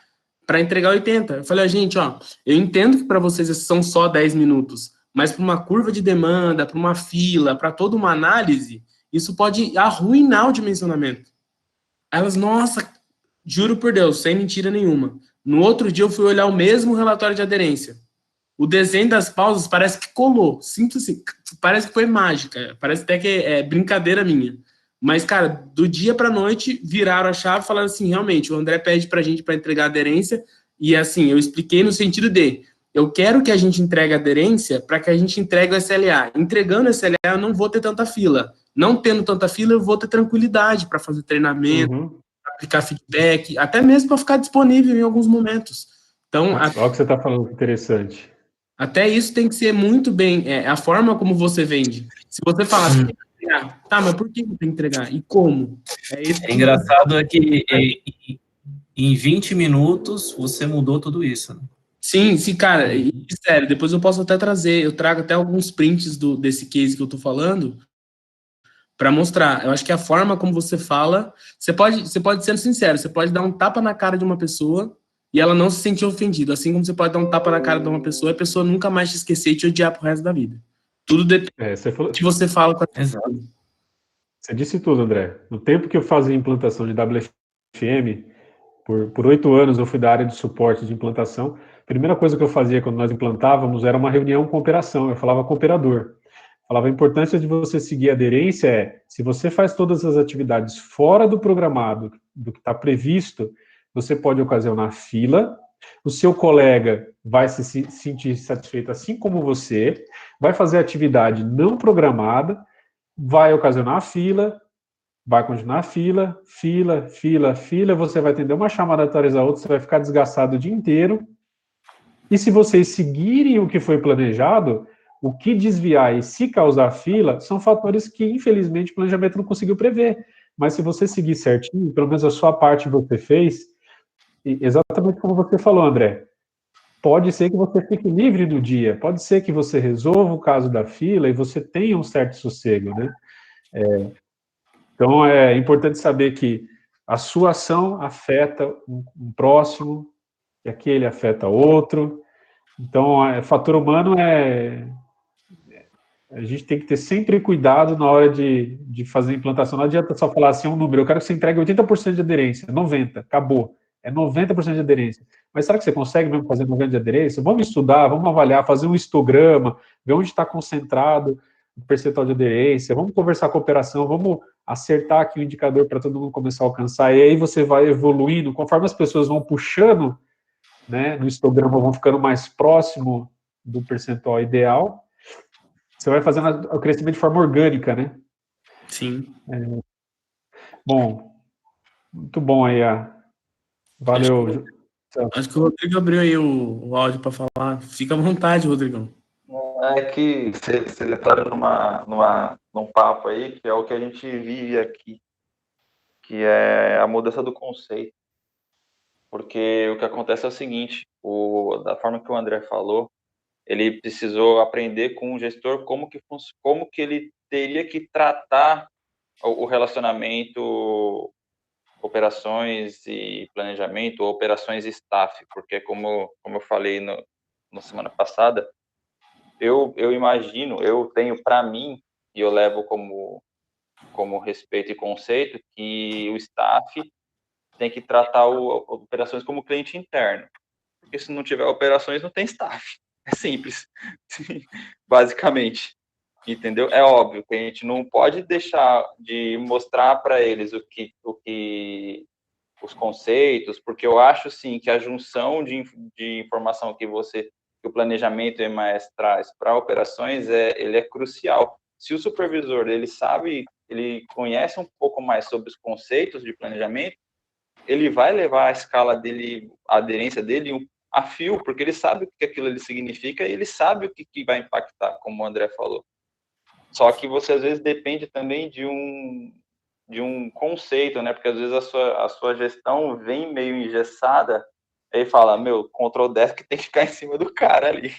para entregar 80%. Eu falei, gente, ó, eu entendo que para vocês são só 10 minutos, mas para uma curva de demanda, para uma fila, para toda uma análise, isso pode arruinar o dimensionamento. Aí elas, nossa, juro por Deus, sem mentira nenhuma. No outro dia eu fui olhar o mesmo relatório de aderência. O desenho das pausas parece que colou. Simples assim, parece que foi mágica. Parece até que é brincadeira minha. Mas, cara, do dia para a noite, viraram a chave e falaram assim, realmente, o André pede para a gente para entregar a aderência. E, assim, eu expliquei no sentido de, eu quero que a gente entregue a aderência para que a gente entregue o SLA. Entregando o SLA, eu não vou ter tanta fila. Não tendo tanta fila, eu vou ter tranquilidade para fazer treinamento, para aplicar feedback, até mesmo para ficar disponível em alguns momentos. Então, olha o que você está falando, interessante. Até isso tem que ser muito bem, a forma como você vende. Se você falar, você tem que entregar, tá, mas por que tem que entregar? E como? Engraçado é que em 20 minutos você mudou tudo isso, né? Sim, sim, cara, e, sério, depois eu posso até trazer, eu trago até alguns prints desse case que eu tô falando para mostrar. Eu acho que a forma como você fala, você pode ser sincero, você pode dar um tapa na cara de uma pessoa e ela não se sentir ofendida, assim como você pode dar um tapa na cara de uma pessoa e a pessoa nunca mais te esquecer e te odiar pro resto da vida. Tudo depende Você falou, do que você fala com a Exato. pessoa. você disse tudo, André. No tempo que eu fazia implantação de WFM, por 8 anos eu fui da área de suporte de implantação. A primeira coisa que eu fazia quando nós implantávamos era uma reunião com operação. Eu falava com o operador. Falava, a importância de você seguir a aderência se você faz todas as atividades fora do programado, do que está previsto, você pode ocasionar fila, o seu colega vai se sentir satisfeito assim como você, vai fazer atividade não programada, vai ocasionar fila, vai continuar fila, você vai atender uma chamada atrás da outra, você vai ficar desgastado o dia inteiro, e se vocês seguirem o que foi planejado, o que desviar e se causar fila são fatores que, infelizmente, o planejamento não conseguiu prever. Mas se você seguir certinho, pelo menos a sua parte você fez, exatamente como você falou, André, pode ser que você fique livre no dia, pode ser que você resolva o caso da fila e você tenha um certo sossego, né? Então, é importante saber que a sua ação afeta um próximo, e aquele afeta outro. Então, fator humano a gente tem que ter sempre cuidado na hora de fazer a implantação. Não adianta só falar assim um número, eu quero que você entregue 80% de aderência, 90%, acabou. É 90% de aderência. Mas será que você consegue mesmo fazer 90% de aderência? Vamos estudar, vamos avaliar, fazer um histograma, ver onde está concentrado o percentual de aderência, vamos conversar com a operação, vamos acertar aqui o indicador para todo mundo começar a alcançar, e aí você vai evoluindo, conforme as pessoas vão puxando, né, no histograma, vão ficando mais próximo do percentual ideal, você vai fazendo o crescimento de forma orgânica, né? Sim. Bom, muito bom aí, valeu. Acho que o Rodrigo abriu aí o áudio para falar. Fica à vontade, Rodrigão. É que você detalha num papo aí, que é o que a gente vive aqui, que é a mudança do conceito. Porque o que acontece é o seguinte, da forma que o André falou, ele precisou aprender com o gestor como que ele teria que tratar o relacionamento operações e planejamento, ou operações e staff, porque como eu falei na semana passada, eu imagino, eu tenho para mim, e eu levo como respeito e conceito, que o staff tem que tratar operações como cliente interno, porque se não tiver operações, não tem staff. É simples, basicamente. Entendeu? É óbvio que a gente não pode deixar de mostrar para eles os conceitos, porque eu acho sim que a junção de informação que o planejamento EMAS traz para operações ele é crucial. Se o supervisor ele sabe, ele conhece um pouco mais sobre os conceitos de planejamento, ele vai levar a escala dele, a aderência dele a fio, porque ele sabe o que aquilo ali significa e ele sabe o que vai impactar, como o André falou. Só que você às vezes depende também de um conceito, né? Porque às vezes a sua gestão vem meio engessada, aí fala, meu, control desk tem que ficar em cima do cara ali.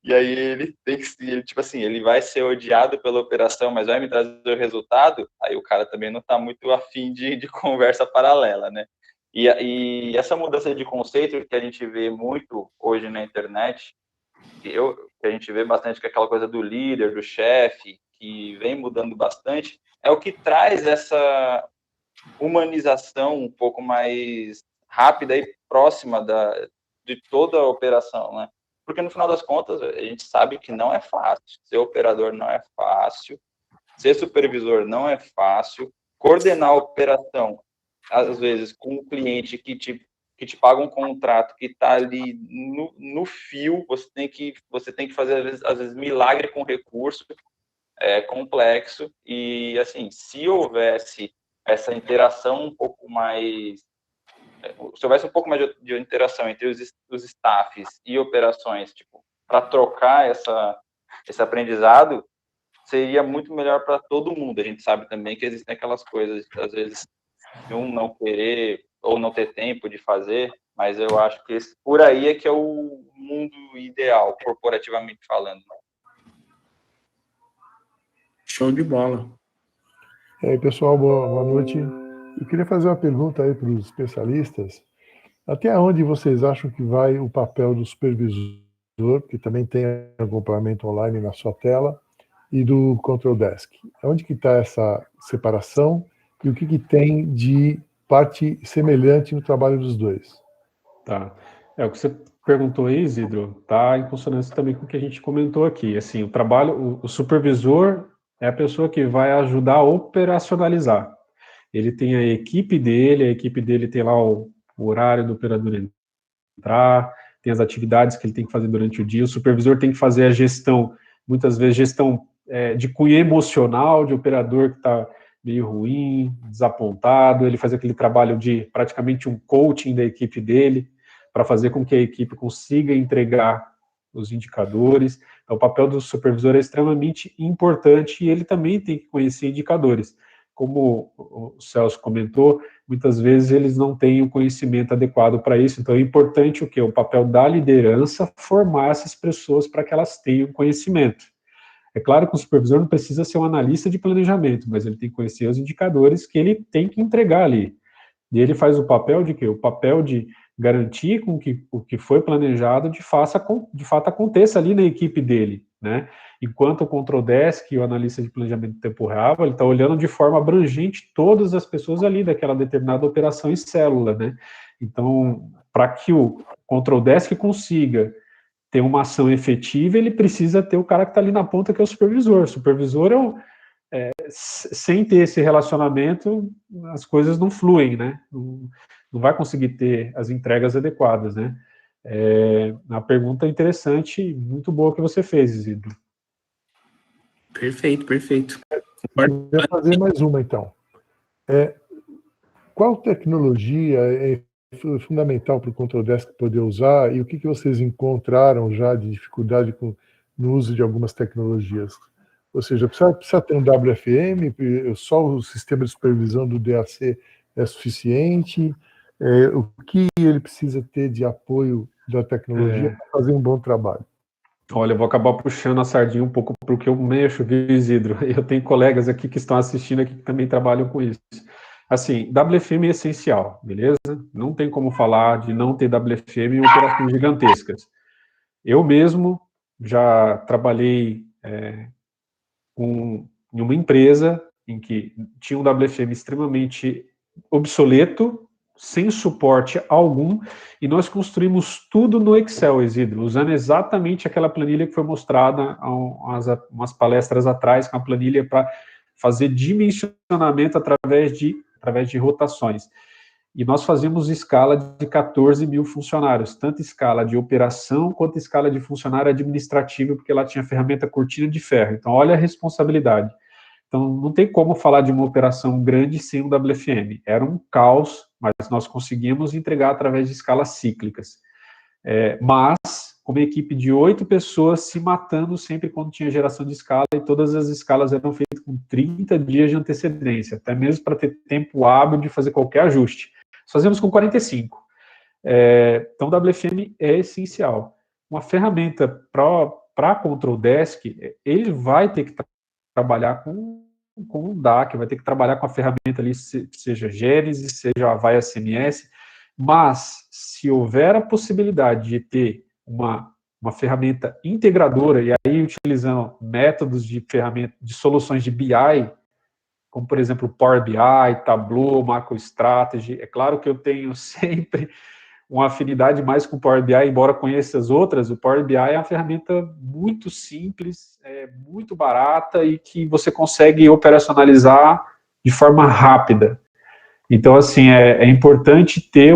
E aí ele tem que, tipo assim, ele vai ser odiado pela operação, mas vai me trazer o resultado, aí o cara também não está muito afim de conversa paralela, né? E essa mudança de conceito que a gente vê muito hoje na internet, que a gente vê bastante, que é aquela coisa do líder, do chefe, que vem mudando bastante, é o que traz essa humanização um pouco mais rápida e próxima de toda a operação, né? Porque no final das contas, a gente sabe que não é fácil. Ser operador não é fácil, ser supervisor não é fácil, coordenar a operação, às vezes, com um cliente que te paga um contrato que está ali no fio, você tem que fazer, às vezes, milagre com recurso, é complexo, e, assim, se houvesse essa interação um pouco mais... Se houvesse um pouco mais de interação entre os staffs e operações, tipo, para trocar esse aprendizado, seria muito melhor para todo mundo. A gente sabe também que existem aquelas coisas, às vezes, de um não querer ou não ter tempo de fazer, Mas eu acho que por aí é que é o mundo ideal, corporativamente falando. Show de bola. E aí, pessoal, boa noite. Eu queria fazer uma pergunta aí para os especialistas. Até onde vocês acham que vai o papel do supervisor, que também tem acompanhamento online na sua tela, e do Control Desk? Onde que está essa separação e o que tem de parte semelhante no trabalho dos dois? Tá. O que você perguntou aí, Isidro, tá em consonância também com o que a gente comentou aqui. Assim, o supervisor é a pessoa que vai ajudar a operacionalizar. Ele tem a equipe dele tem lá o horário do operador entrar, tem as atividades que ele tem que fazer durante o dia, o supervisor tem que fazer a gestão, muitas vezes gestão de cunho emocional, de operador que está meio ruim, desapontado, ele faz aquele trabalho de praticamente um coaching da equipe dele, para fazer com que a equipe consiga entregar os indicadores. Então, o papel do supervisor é extremamente importante e ele também tem que conhecer indicadores. Como o Celso comentou, muitas vezes eles não têm o conhecimento adequado para isso, então é importante o quê? O papel da liderança formar essas pessoas para que elas tenham conhecimento. É claro que o supervisor não precisa ser um analista de planejamento, mas ele tem que conhecer os indicadores que ele tem que entregar ali. E ele faz o papel de quê? O papel de garantir com que o que foi planejado de fato aconteça ali na equipe dele, né? Enquanto o Control Desk e o analista de planejamento de tempo real, ele está olhando de forma abrangente todas as pessoas ali daquela determinada operação em célula, né? Então, para que o Control Desk consiga ter uma ação efetiva, ele precisa ter o cara que está ali na ponta, que é o supervisor. O supervisor sem ter esse relacionamento, as coisas não fluem, né? Não vai conseguir ter as entregas adequadas, né? Uma pergunta interessante, muito boa que você fez, Isidro. Perfeito. Eu vou fazer mais uma, então. Qual tecnologia é fundamental para o Control Desk poder usar e o que vocês encontraram já de dificuldade no uso de algumas tecnologias? Ou seja, precisa ter um WFM, só o sistema de supervisão do DAC é suficiente? O que ele precisa ter de apoio da tecnologia para fazer um bom trabalho? Olha, eu vou acabar puxando a sardinha um pouco para o que eu mexo, viu, Isidro? Eu tenho colegas aqui que estão assistindo aqui que também trabalham com isso. Assim, WFM é essencial, beleza? Não tem como falar de não ter WFM em operações gigantescas. Eu mesmo já trabalhei em uma empresa em que tinha um WFM extremamente obsoleto, sem suporte algum, e nós construímos tudo no Excel, Isidro, usando exatamente aquela planilha que foi mostrada há umas palestras atrás, com a planilha para fazer dimensionamento através de rotações. E nós fazíamos escala de 14 mil funcionários, tanto escala de operação quanto escala de funcionário administrativo, porque lá tinha ferramenta cortina de ferro. Então, olha a responsabilidade. Então, não tem como falar de uma operação grande sem um WFM. Era um caos, mas nós conseguimos entregar através de escalas cíclicas. Mas, com uma equipe de 8 pessoas se matando sempre quando tinha geração de escala, e todas as escalas eram feitas com 30 dias de antecedência, até mesmo para ter tempo hábil de fazer qualquer ajuste. Nós fazemos com 45. Então, o WFM é essencial. Uma ferramenta para Control Desk, ele vai ter que trabalhar com um DAC, vai ter que trabalhar com a ferramenta ali, seja Genesis, seja Avaya CMS, mas se houver a possibilidade de ter uma ferramenta integradora, e aí utilizando métodos de soluções de BI, como por exemplo Power BI, Tableau, MicroStrategy, é claro que eu tenho sempre uma afinidade mais com o Power BI, embora conheça as outras. O Power BI é uma ferramenta muito simples, muito barata e que você consegue operacionalizar de forma rápida. Então, assim, é importante ter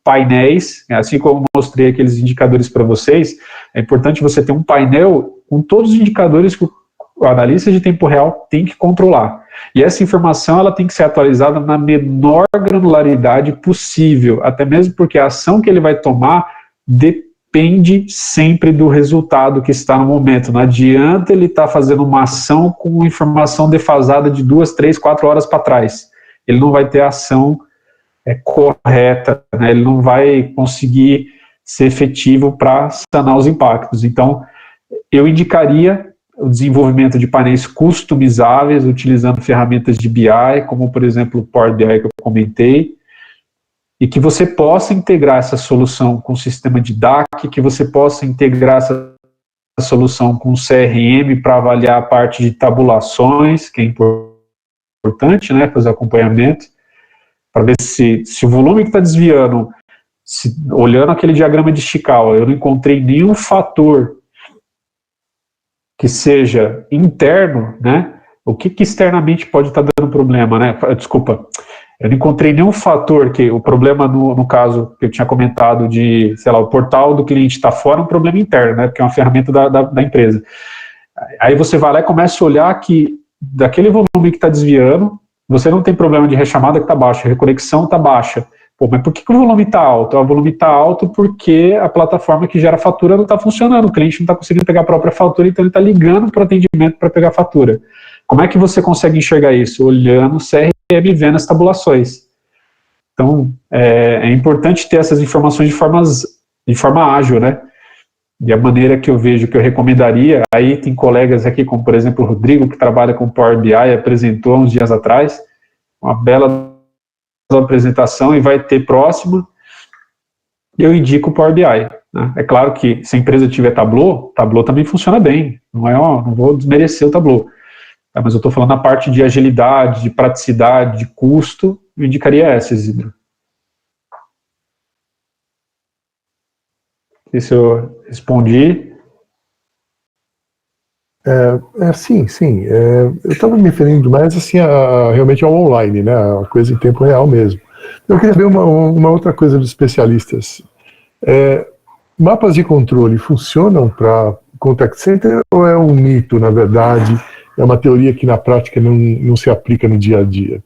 painéis, assim como mostrei aqueles indicadores para vocês, é importante você ter um painel com todos os indicadores que o analista de tempo real tem que controlar. E essa informação ela tem que ser atualizada na menor granularidade possível, até mesmo porque a ação que ele vai tomar depende sempre do resultado que está no momento. Não adianta ele estar fazendo uma ação com informação defasada de 2, 3, 4 horas para trás. Ele não vai ter ação correta, né? Ele não vai conseguir ser efetivo para sanar os impactos. Então, eu indicaria o desenvolvimento de painéis customizáveis, utilizando ferramentas de BI, como, por exemplo, o Power BI que eu comentei, e que você possa integrar essa solução com o sistema de DAC, que você possa integrar essa solução com o CRM para avaliar a parte de tabulações, que é importante, né, fazer acompanhamento, para ver se o volume que está desviando, olhando aquele diagrama de Chicau, eu não encontrei nenhum fator que seja interno, né, o que externamente pode estar dando problema, né, desculpa, eu não encontrei nenhum fator que o problema, no caso que eu tinha comentado de, sei lá, o portal do cliente está fora, é um problema interno, né, porque é uma ferramenta da empresa. Aí você vai lá e começa a olhar que daquele volume que está desviando, você não tem problema de rechamada que está baixa, a reconexão está baixa. Pô, mas por que o volume está alto? O volume está alto porque a plataforma que gera fatura não está funcionando, o cliente não está conseguindo pegar a própria fatura, então ele está ligando para o atendimento para pegar a fatura. Como é que você consegue enxergar isso? Olhando o CRM e vendo as tabulações. Então, é importante ter essas informações de forma ágil, né? E a maneira que eu vejo, que eu recomendaria, aí tem colegas aqui, como por exemplo o Rodrigo, que trabalha com Power BI, apresentou uns dias atrás, uma bela apresentação, e vai ter próxima, eu indico o Power BI. Né? É claro que se a empresa tiver Tableau também funciona bem, não vou desmerecer o Tableau, tá? Mas eu estou falando na parte de agilidade, de praticidade, de custo, eu indicaria essa, Isidro. Não sei se eu respondi. Sim. Eu estava me referindo mais assim, realmente ao online, né? A coisa em tempo real mesmo. Eu queria ver uma outra coisa dos especialistas. Mapas de controle funcionam para contact center ou é um mito, na verdade? É uma teoria que na prática não se aplica no dia a dia?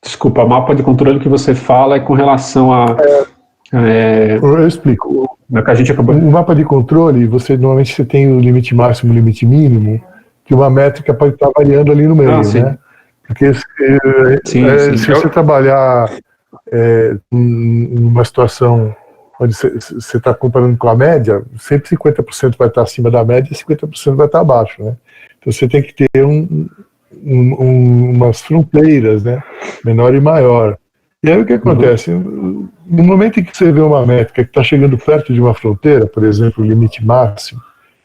Desculpa, mapa de controle que você fala é com relação a... Eu explico. Que a gente acabou... O mapa de controle, normalmente você tem o limite máximo e o limite mínimo, que uma métrica pode estar variando ali no meio, né? Porque se você trabalhar numa situação onde você está comparando com a média, sempre 50% vai estar acima da média e 50% vai estar abaixo, né? Então você tem que ter umas fronteiras, né? Menor e maior. E aí o que acontece? No momento em que você vê uma métrica que está chegando perto de uma fronteira, por exemplo, o limite máximo,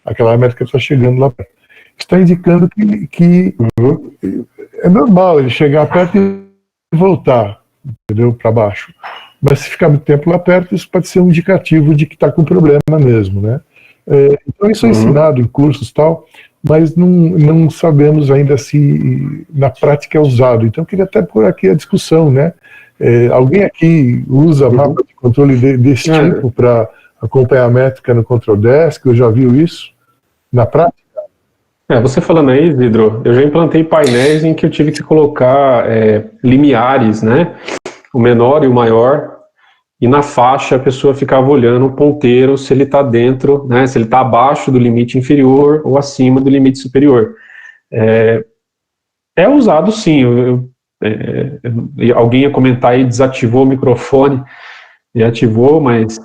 aquela métrica está chegando lá perto, está indicando que é normal ele chegar perto e voltar, entendeu? Para baixo. Mas se ficar muito tempo lá perto, isso pode ser um indicativo de que está com problema mesmo, né? Então isso é ensinado em cursos e tal, mas não sabemos ainda se na prática é usado. Então eu queria até pôr aqui a discussão, né? Alguém aqui usa mapa de controle desse tipo para acompanhar a métrica no Control Desk? Eu já viu isso na prática? Você falando aí, Isidro, eu já implantei painéis em que eu tive que colocar limiares, né? O menor e o maior, e na faixa a pessoa ficava olhando o ponteiro se ele está dentro, né? Se ele está abaixo do limite inferior ou acima do limite superior. É usado sim. Alguém ia comentar aí, desativou o microfone e ativou, mas...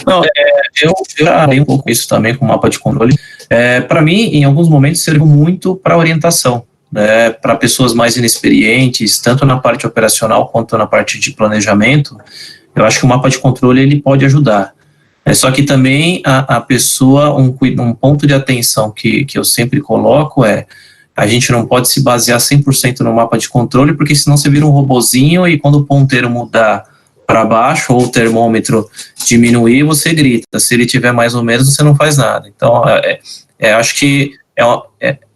Não, eu já dei um pouco isso também com o mapa de controle. Para mim, em alguns momentos, serviu muito para orientação, né, para pessoas mais inexperientes, tanto na parte operacional quanto na parte de planejamento. Eu acho que o mapa de controle ele pode ajudar. Só que também a pessoa, um ponto de atenção que eu sempre coloco a gente não pode se basear 100% no mapa de controle, porque senão você vira um robozinho e quando o ponteiro mudar para baixo ou o termômetro diminuir, você grita. Se ele tiver mais ou menos, você não faz nada. Então, acho que,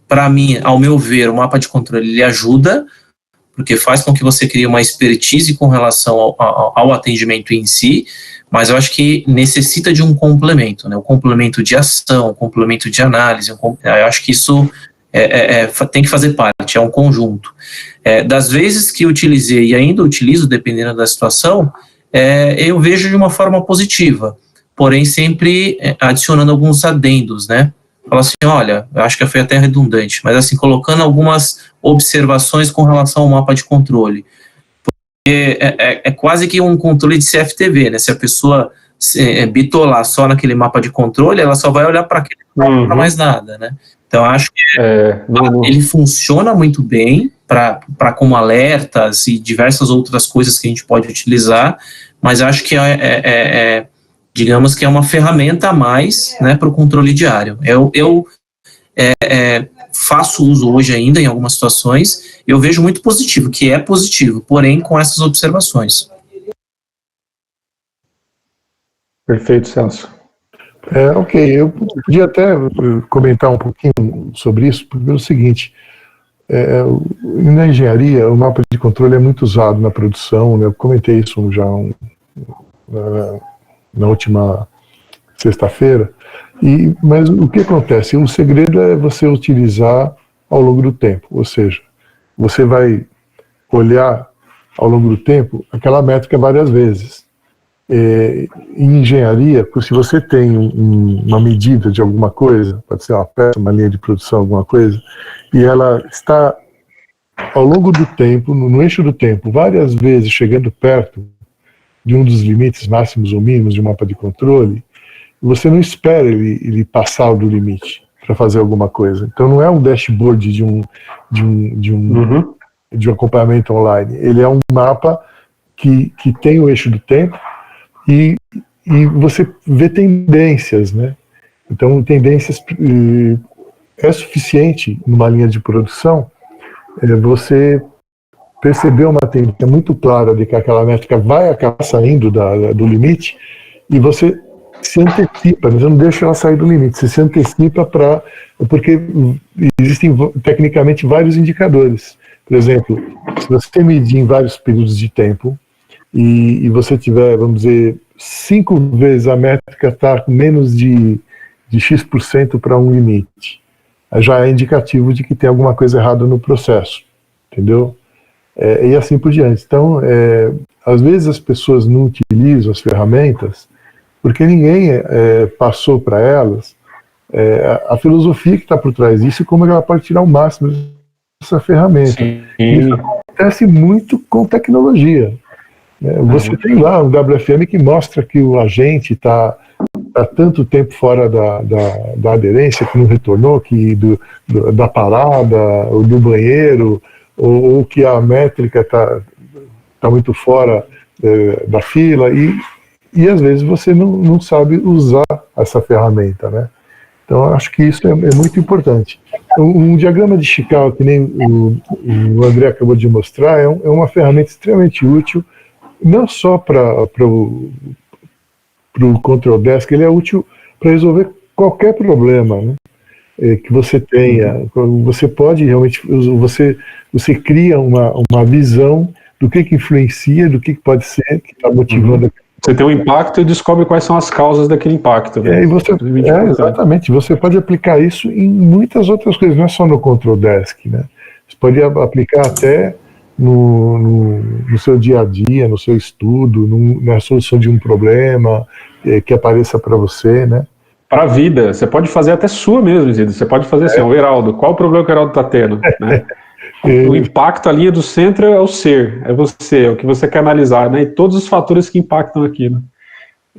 para mim, ao meu ver, o mapa de controle ele ajuda, porque faz com que você crie uma expertise com relação ao atendimento em si, mas eu acho que necessita de um complemento, né? Um complemento de ação, um complemento de análise. Eu acho que isso tem que fazer parte, é um conjunto. Das vezes que eu utilizei e ainda utilizo, dependendo da situação, eu vejo de uma forma positiva, porém sempre adicionando alguns adendos, né? fala assim, olha, eu acho que foi até redundante, mas assim, colocando algumas observações com relação ao mapa de controle. Porque é quase que um controle de CFTV, né? Se a pessoa bitolar só naquele mapa de controle, ela só vai olhar para aquele mapa, para mais nada, né? Então, acho que ele funciona muito bem para como alertas e diversas outras coisas que a gente pode utilizar, mas acho que digamos que é uma ferramenta a mais, né, para o controle diário. Eu faço uso hoje ainda em algumas situações, eu vejo muito positivo, que é positivo, porém com essas observações. Perfeito, Celso. Ok, eu podia até comentar um pouquinho sobre isso, porque é o seguinte, na engenharia, o mapa de controle é muito usado na produção, né? Eu comentei isso já na última sexta-feira, mas o que acontece? O segredo é você utilizar ao longo do tempo, ou seja, você vai olhar ao longo do tempo aquela métrica várias vezes. Em engenharia, se você tem uma medida de alguma coisa, pode ser uma peça, uma linha de produção, alguma coisa, e ela está ao longo do tempo, no eixo do tempo, várias vezes chegando perto de um dos limites máximos ou mínimos de um mapa de controle, você não espera ele passar do limite para fazer alguma coisa. Então não é um dashboard de um acompanhamento online. Ele é um mapa que tem o eixo do tempo e você vê tendências, né? Então tendências é suficiente numa linha de produção você perceber uma tendência muito clara de que aquela métrica vai acabar saindo do limite e você se antecipa, você não deixa ela sair do limite, você se antecipa porque existem tecnicamente vários indicadores. Por exemplo, se você medir em vários períodos de tempo e você tiver, vamos dizer, 5 vezes a métrica está com menos de X% para um limite, já é indicativo de que tem alguma coisa errada no processo, entendeu? E assim por diante. Então, às vezes as pessoas não utilizam as ferramentas porque ninguém passou para elas a filosofia que está por trás disso e como ela pode tirar o máximo dessa ferramenta. Sim. Isso acontece muito com tecnologia. Você tem lá um WFM que mostra que o agente está há tanto tempo fora da aderência, que não retornou, que da parada, ou do banheiro, ou que a métrica está muito fora da fila, e às vezes você não sabe usar essa ferramenta, né? Então acho que isso é muito importante. Um diagrama de Chicago, que nem o André acabou de mostrar, é uma ferramenta extremamente útil, não só para o Control Desk, ele é útil para resolver qualquer problema, né, que você tenha. Você pode realmente, você cria uma visão do que influencia, do que pode ser, que está motivando. Você tem um impacto e descobre quais são as causas daquele impacto. Né? Exatamente, você pode aplicar isso em muitas outras coisas, não é só no Control Desk, né? Você pode aplicar até no seu dia a dia, no seu estudo, na solução de um problema que apareça para você, né? Para a vida, você pode fazer até sua mesmo, Isidro. Você pode fazer assim, o Heraldo, qual o problema que o Heraldo está tendo? Né? O impacto, a linha do centro é o ser, é você, é o que você quer analisar, né? E todos os fatores que impactam aquilo.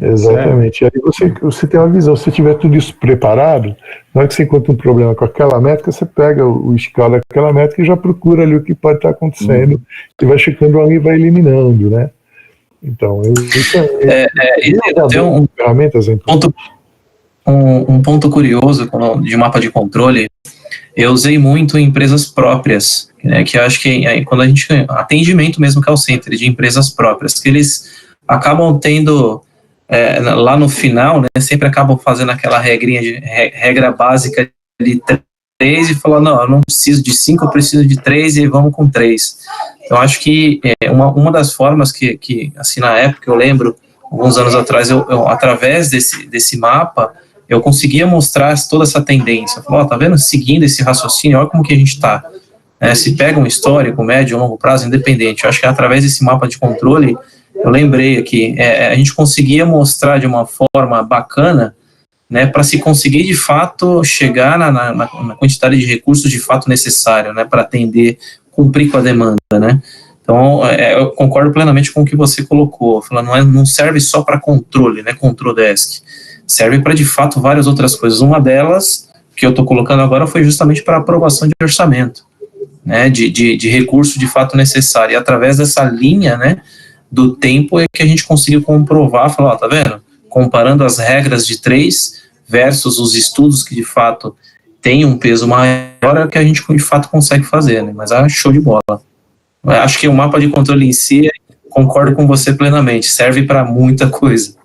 Exatamente. E aí você tem uma visão, se tiver tudo isso preparado, na hora que você encontra um problema com aquela métrica, você pega o escala daquela métrica e já procura ali o que pode estar acontecendo, e vai checando ali e vai eliminando, né? Então, tem ferramentas um ponto curioso de mapa de controle. Eu usei muito em empresas próprias, né, que eu acho que quando a gente atendimento mesmo call center de empresas próprias, que eles acabam tendo lá no final, né, sempre acabam fazendo aquela regra básica de 3 e falando, não, eu não preciso de 5, eu preciso de 3 e vamos com 3. Eu acho que uma das formas que assim, na época, eu lembro, alguns anos atrás, eu através desse mapa, eu conseguia mostrar toda essa tendência. Eu falava, tá vendo? Seguindo esse raciocínio, olha como que a gente está. Se pega um histórico, médio, longo prazo, independente. Eu acho que através desse mapa de controle, eu lembrei aqui, a gente conseguia mostrar de uma forma bacana, né, para se conseguir de fato chegar na quantidade de recursos de fato necessário, né, para atender, cumprir com a demanda, né. Então, eu concordo plenamente com o que você colocou, falando, não serve só para controle, né, Control Desk, serve para de fato várias outras coisas. Uma delas, que eu estou colocando agora, foi justamente para aprovação de orçamento, né, de recurso de fato necessário, e através dessa linha, né, do tempo é que a gente conseguiu comprovar, falar, tá vendo? Comparando as regras de 3 versus os estudos que de fato têm um peso maior, é o que a gente de fato consegue fazer, né? Mas show de bola. Acho que o mapa de controle em si, concordo com você plenamente, serve para muita coisa.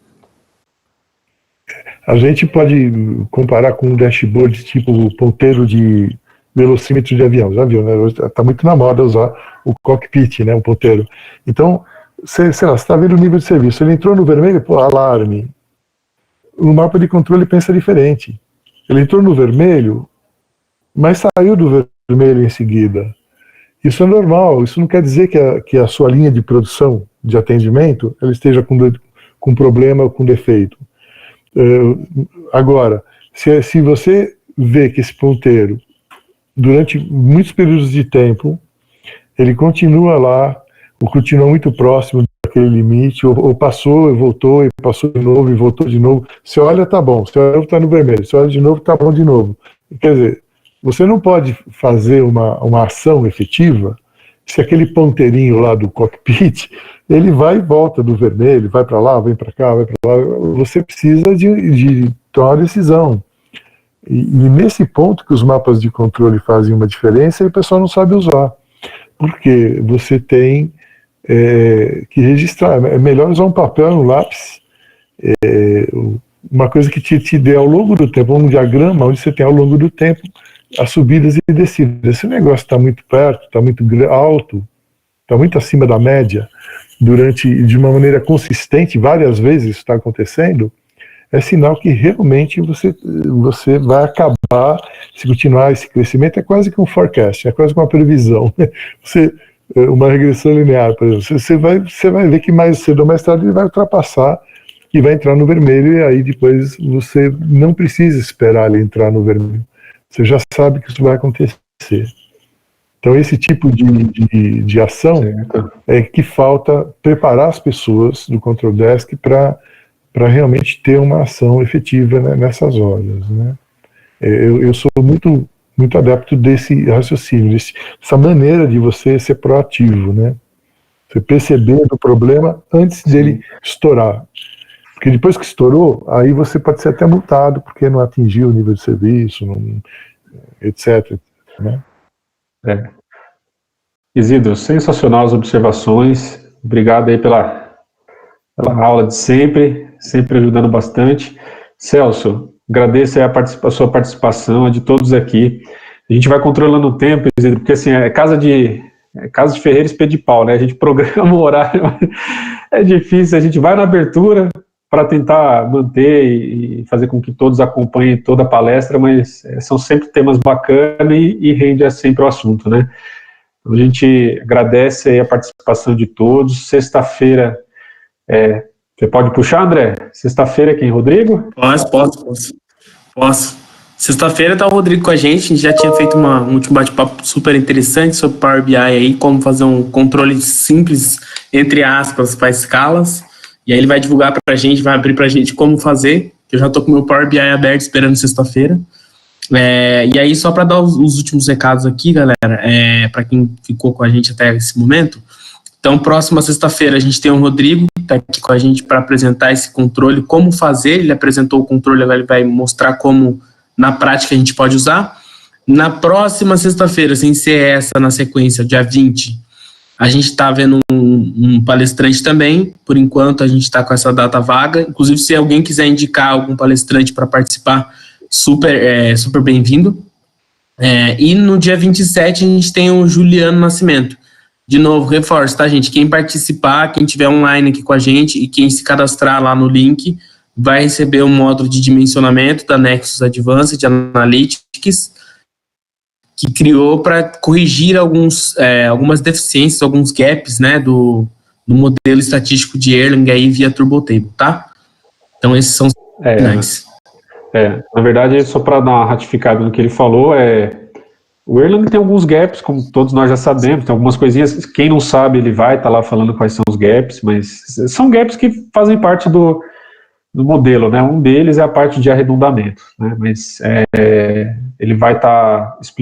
A gente pode comparar com um dashboard tipo ponteiro de velocímetro de avião, já viu, né? Está muito na moda usar o cockpit, né? Um ponteiro. Então, sei lá, você está vendo o nível de serviço, ele entrou no vermelho, pô, alarme. O mapa de controle pensa diferente. Ele entrou no vermelho, mas saiu do vermelho em seguida. Isso é normal, isso não quer dizer que a sua linha de produção, de atendimento, ela esteja com problema ou com defeito. Agora, se você vê que esse ponteiro, durante muitos períodos de tempo, ele continua lá, ou continua muito próximo daquele limite, ou passou e voltou, e passou de novo e voltou de novo. Você olha, tá bom. Você olha, tá no vermelho. Você olha de novo, tá bom de novo. Quer dizer, você não pode fazer uma ação efetiva se aquele ponteirinho lá do cockpit, ele vai e volta do vermelho, vai para lá, vem para cá, vai para lá. Você precisa de tomar uma decisão. E nesse ponto que os mapas de controle fazem uma diferença, e o pessoal não sabe usar. Porque você tem que registrar. É melhor usar um papel e um lápis, uma coisa que te dê ao longo do tempo, um diagrama onde você tem ao longo do tempo as subidas e descidas. Esse negócio está muito perto, está muito alto, está muito acima da média, de uma maneira consistente, várias vezes isso está acontecendo, é sinal que realmente você vai acabar, se continuar esse crescimento, é quase que um forecast, é quase que uma previsão. Uma regressão linear, por exemplo, você vai ver que mais cedo ou mais tarde ele vai ultrapassar e vai entrar no vermelho, e aí depois você não precisa esperar ele entrar no vermelho. Você já sabe que isso vai acontecer. Então esse tipo de ação é que falta preparar as pessoas do Control Desk para realmente ter uma ação efetiva, né, nessas horas, né? Eu sou muito adepto desse raciocínio, dessa maneira de você ser proativo, né? Você perceber o problema antes dele estourar. Porque depois que estourou, aí você pode ser até multado porque não atingiu o nível de serviço, etc. Né? Isidro, sensacional as observações. Obrigado aí pela aula de sempre ajudando bastante. Celso, agradeço aí a sua participação, a de todos aqui. A gente vai controlando o tempo, Isidro, porque assim, é casa de ferreiro espelho de pau, né? A gente programa o horário, é difícil, a gente vai na abertura para tentar manter e fazer com que todos acompanhem toda a palestra, mas são sempre temas bacanas e rende sempre o assunto, né? Então, a gente agradece aí a participação de todos. Sexta-feira, você pode puxar, André? Sexta-feira quem, Rodrigo? Posso. Sexta-feira tá o Rodrigo com a gente já tinha feito um último bate-papo super interessante sobre Power BI aí, como fazer um controle simples, entre aspas, para escalas, e aí ele vai divulgar pra gente, vai abrir pra gente como fazer, eu já tô com o meu Power BI aberto esperando sexta-feira. E aí, só para dar os últimos recados aqui, galera, para quem ficou com a gente até esse momento. Então, próxima sexta-feira, a gente tem o Rodrigo, que está aqui com a gente para apresentar esse controle, como fazer. Ele apresentou o controle, agora ele vai mostrar como, na prática, a gente pode usar. Na próxima sexta-feira, sem ser essa na sequência, dia 20, a gente está vendo um palestrante também. Por enquanto, a gente está com essa data vaga. Inclusive, se alguém quiser indicar algum palestrante para participar, super bem-vindo. E no dia 27 a gente tem o Juliano Nascimento. De novo, reforço, tá, gente? Quem participar, quem tiver online aqui com a gente e quem se cadastrar lá no link, vai receber um módulo de dimensionamento da Nexus Advanced Analytics, que criou para corrigir algumas deficiências, alguns gaps, né, do modelo estatístico de Erlang aí via Turbo Table, tá? Então esses são os finais. Na verdade, só para dar uma ratificada no que ele falou, o Erlang tem alguns gaps, como todos nós já sabemos, tem algumas coisinhas, quem não sabe, ele vai estar lá falando quais são os gaps, mas são gaps que fazem parte do modelo, né? Um deles é a parte de arredondamento, né? Mas ele vai estar explicando